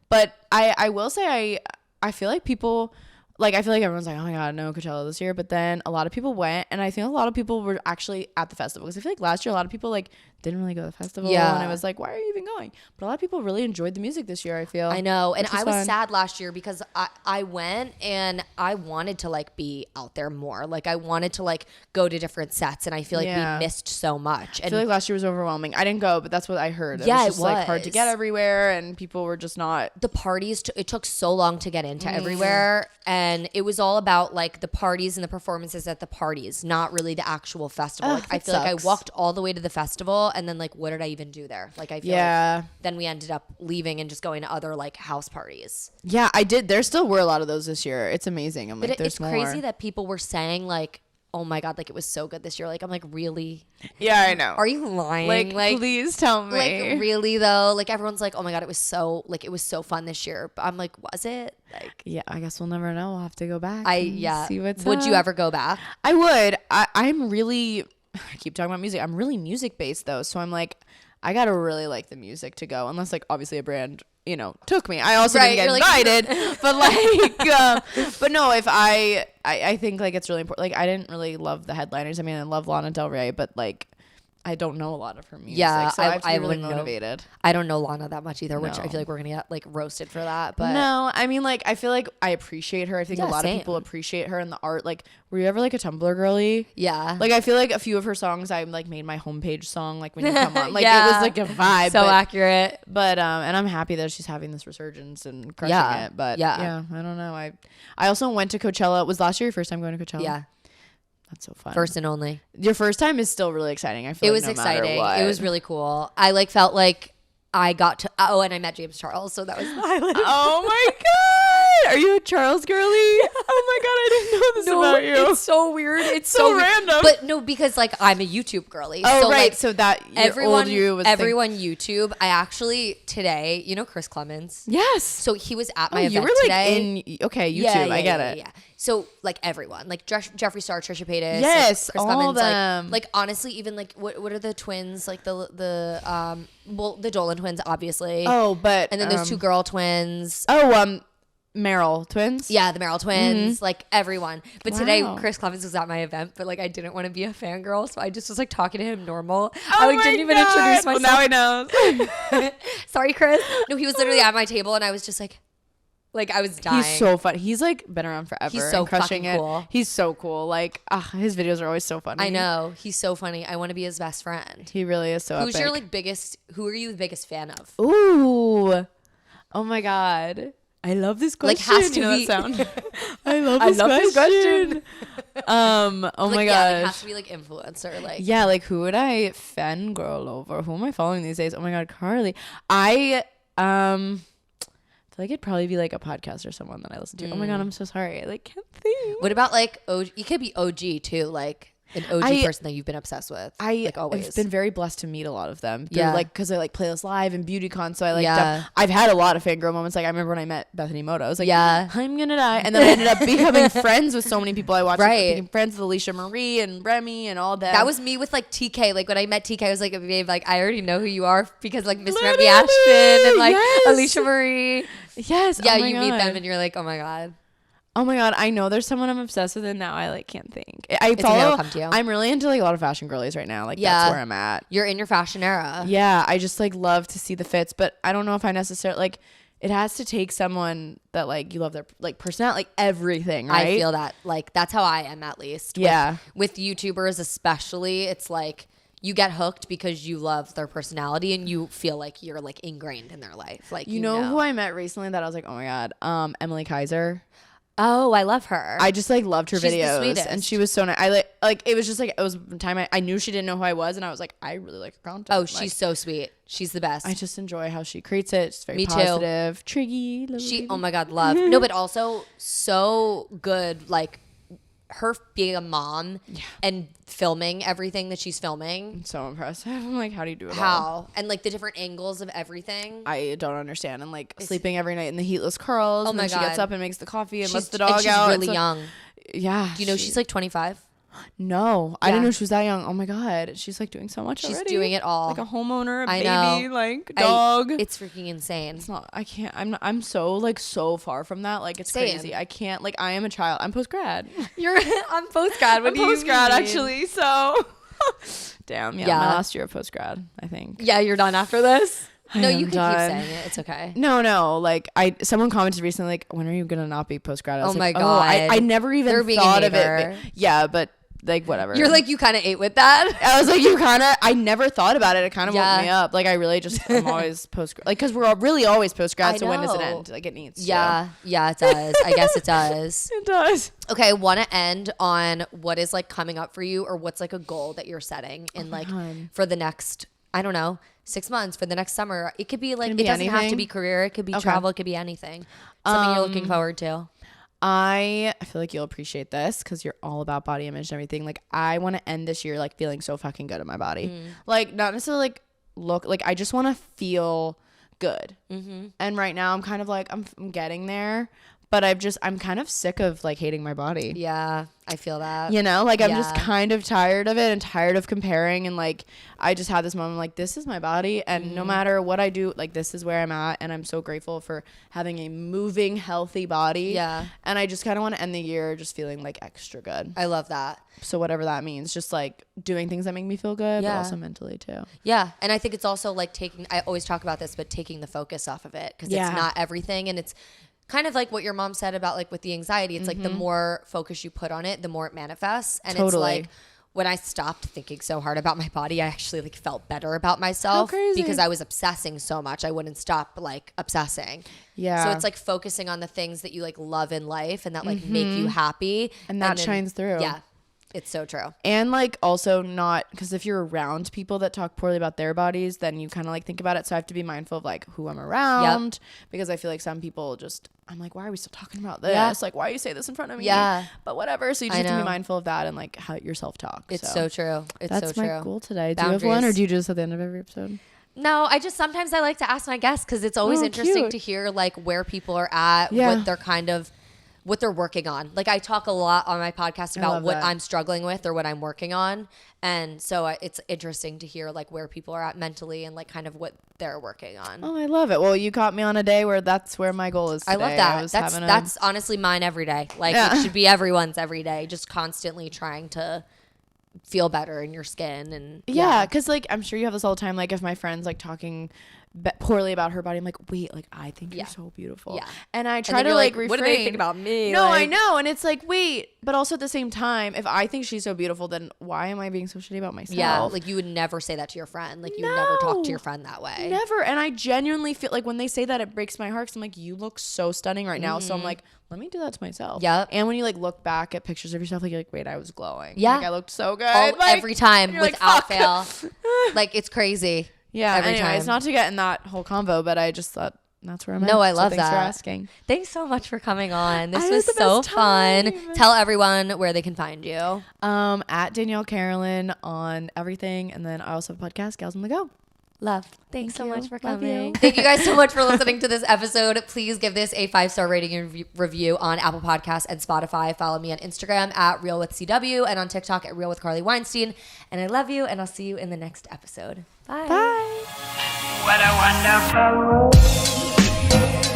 But I will say I feel like people, like I feel like everyone's like, oh my god, no Coachella this year. But then a lot of people went, and I think a lot of people were actually at the festival because I feel like last year a lot of people like didn't really go to the festival. Yeah. And it was like, why are you even going? But a lot of people really enjoyed the music this year. I feel. I know. And which was I was fun. sad last year because I went and I wanted to like be out there more. Like, I wanted to like go to different sets, and I feel like Yeah. we missed so much. I And feel like last year was overwhelming. I didn't go, but that's what I heard. Yeah, it was just like hard to was. get everywhere, and people were just not. the parties, it took so long to get into everywhere. And it was all about like the parties and the performances at the parties, not really the actual festival. Like, I that feel like I sucks. walked all the way to the festival, and then like, what did I even do there? Like, I feel Yeah. like then we ended up leaving and just going to other like house parties. Yeah, I did. There still were a lot of those this year. It's amazing. I'm But like, there's it's more. crazy that people were saying like, oh my God, like it was so good this year. Like, I'm like, really? Yeah, I know. Are you lying? like, please tell me. like really though? Like, everyone's like, oh my God, it was so fun this year. But I'm like, was it? Like, Yeah, I guess we'll never know. We'll have to go back. See what's Would you up. ever go back? I would. I'm really. I keep talking about music. I'm really music based though, so I'm like, I gotta really like the music to go. Unless like obviously a brand, took me. I also Right, didn't you're get like- invited, but like, but no. If I think like it's really important. Like I didn't really love the headliners. I mean, I love Lana Del Rey, but like, I don't know a lot of her music. Yeah, so I have to be really wouldn't know. motivated. I don't know Lana that much either, which I No. feel like we're gonna get like roasted for that. But No, I mean, like, I feel like I appreciate her. I think Yeah, a lot same. of people appreciate her and the art. Like, were you ever like a Tumblr girly? yeah, Like, I feel like a few of her songs I like made my homepage song. Like when you come on, like Yeah. it was like a vibe. so but, accurate. but and I'm happy that she's having this resurgence and crushing Yeah, it. But yeah. I don't know. I also went to Coachella. Was last year your first time going to Coachella? Yeah, that's so fun. first and only. Your first time is still really exciting. I feel It like was no matter exciting. what. It was really cool. I like felt like I got to. Oh, and I met James Charles, so that was the highlight. Oh my god! Are you a Charles girly? Oh my god! I didn't know this about you. It's so weird. It's So weird. random. But no, because like I'm a YouTube girly. Oh so, right, Like, so that your everyone, old you was everyone YouTube. I actually today, Chris Clemens. yes. So he was at my Oh, event you were like today. okay, YouTube. Yeah, I get it. Yeah. So like everyone, like Jeffree Star, Trisha Paytas, Yes, like, Chris all Clemens, them. like honestly, even like what are the twins? Like the Dolan twins, obviously. Oh, but and then there's two girl twins. Meryl twins. Yeah, the Merrill twins, like everyone. But today, Wow. Chris Clemens was at my event, but like I didn't want to be a fangirl, so I just was like talking to him normal. Oh I like my didn't even God. introduce Well, myself. now I know. Sorry, Chris. No, he was literally at my table, and I was just like I was dying. He's so fun. He's like been around forever. He's so and crushing fucking it. cool. He's so cool. Like his videos are always so funny. I know. He's so funny. I want to be his best friend. He really is so Who's epic. your who are you the biggest fan of? Ooh. Oh my god. I love this Like, question. has to You know be- that sound? I love I this love this question. Oh my Yeah, like, gosh. has to be like influencer. Like Yeah, like who would I fangirl over? Who am I following these days? Oh my god, Carly. I feel like it'd probably be like a podcast or someone that I listen to. Oh my God, I'm so sorry. I like can't think. What about like OG? You could be OG too, like an OG person that you've been obsessed with. Like always. I've been very blessed to meet a lot of them. Yeah. Like, cause I like Playlist Live and BeautyCon. So I like, I've had a lot of fangirl moments. Like I remember when I met Bethany Moto. I was like, I'm gonna die. And then I ended up becoming friends with so many people I watched. Right. Became friends with Alicia Marie and Remy and all that. That was me with like TK. Like when I met TK, I was like, babe, like I already know who you are because like Miss Remy Ashton and like Alicia Marie. Yes. Yeah, you meet them and you're like, oh my God. Oh my God, I know there's someone I'm obsessed with and now I like can't think. I'm really into like a lot of fashion girlies right now. Like that's where I'm at. You're in your fashion era. Yeah, I just like love to see the fits, but I don't know if I necessarily like it has to take someone that like you love their like personality, like everything, right? I feel that. Like that's how I am at least. Yeah. With YouTubers especially, it's like you get hooked because you love their personality and you feel like you're like ingrained in their life. Like you know who I met recently that I was like, oh my God, Emily Kaiser. Oh, I love her. I just like loved her She's videos the sweetest. And she was so nice. I like it was just like it was the time I knew she didn't know who I was and I was like I really like her content. Oh, she's so sweet. She's the best. I just enjoy how she creates it. It's very Me positive. Too. Triggy. She oh my God, love. No, but also so good like her being a mom and filming everything that she's filming. I'm so impressive. I'm like, how do you do it all? How? And like the different angles of everything. I don't understand. And like sleeping every night in the heatless curls. Oh and my then God. She gets up and makes the coffee and lets the dog she's out. She's really young. Yeah. Do you know she's like 25? No, I didn't know she was that young. Oh my God. She's like doing so much She's already. doing it all. Like a homeowner, a I baby, know. like dog. It's freaking insane. It's not, I can't, I'm so like so far from that. Like it's crazy. I can't, like I am a child. I'm post-grad. I'm post-grad. What do you post-grad mean? Actually. So damn. Yeah. My last year of post-grad, I think. Yeah. You're done after this? No, you can done. keep saying it. It's okay. No. Like someone commented recently, like, when are you gonna not be post-grad? I was my like, God. I never even thought of it. Yeah, but like whatever. You're like, you kind of ate with that. I was like, I never thought about it. It kind of woke me up. Like I really just, I'm always post-grad. Like, cause we're really always post-grad. So when does it end? Like it needs to. Yeah, it does. I guess it does. It does. Okay, want to end on what is like coming up for you or what's like a goal that you're setting in like for the next, I don't know, 6 months, for the next summer. It could be like, it doesn't have to be career. It could be travel. It could be anything. Something you're looking forward to. I feel like you'll appreciate this because you're all about body image and everything. Like I want to end this year like feeling so fucking good in my body. Like not necessarily like look, like I just want to feel good. And right now I'm kind of like I'm getting there, but I'm kind of sick of like hating my body. Yeah, I feel that. You know, like I'm just kind of tired of it and tired of comparing. And like I just had this moment like this is my body and no matter what I do, like this is where I'm at. And I'm so grateful for having a moving, healthy body. Yeah. And I just kind of want to end the year just feeling like extra good. I love that. So whatever that means, just like doing things that make me feel good, but also mentally too. Yeah. And I think it's also like I always talk about this, but taking the focus off of it because it's not everything. And it's kind of like what your mom said about like with the anxiety. It's like the more focus you put on it, the more it manifests. And it's like when I stopped thinking so hard about my body, I actually like felt better about myself because I was obsessing so much. I wouldn't stop like obsessing. Yeah. So it's like focusing on the things that you like love in life and that like make you happy. And that shines through. Yeah. It's so true. And like also not because if you're around people that talk poorly about their bodies, then you kind of like think about it. So I have to be mindful of like who I'm around because I feel like some people just, I'm like, why are we still talking about this? Yeah. Like, why you say this in front of me? Yeah. But whatever. So you just have to be mindful of that and like how your self-talk. It's so true. It's that's so true. That's my goal today. Do you have one or do you do this at the end of every episode? No, sometimes I like to ask my guests because it's always interesting to hear like where people are at, what they're working on. Like I talk a lot on my podcast about what I'm struggling with or what I'm working on. And so it's interesting to hear like where people are at mentally and like kind of what they're working on. Oh, I love it. Well, you caught me on a day where that's where my goal is today. I love that. That's honestly mine every day. Like it should be everyone's every day, just constantly trying to feel better in your skin. And because like I'm sure you have this all the time. Like if my friend's like talking poorly about her body, I'm like, wait, like I think you're so beautiful. Yeah. And I try to like refrain. What do they think about me? No, I know. And it's like, wait, but also at the same time, if I think she's so beautiful, then why am I being so shitty about myself? Yeah, like you would never say that to your friend. Like you would never talk to your friend that way. Never. And I genuinely feel like when they say that, it breaks my heart. 'Cause I'm like, you look so stunning right now. So I'm like, let me do that to myself. Yeah. And when you like look back at pictures of yourself, like you're like, wait, I was glowing. Yeah. Like I looked so good. Every time without fail. Like it's crazy. Yeah, anyway, it's not to get in that whole convo, but I just thought that's where I'm at. No, I love Thanks that. for asking. Thanks so much for coming on. This I was had the so best fun. time. Tell everyone where they can find you. At Danielle Carolan on everything. And then I also have a podcast, Gals on the Go. Love. Thanks so you. much for Love coming. you. Thank you guys so much for listening to this episode. Please give this a 5-star rating and review on Apple Podcasts and Spotify. Follow me on Instagram at RealWithCW and on TikTok at Real with Carly Weinstein. And I love you, and I'll see you in the next episode. Bye. Bye. What a wonderful world.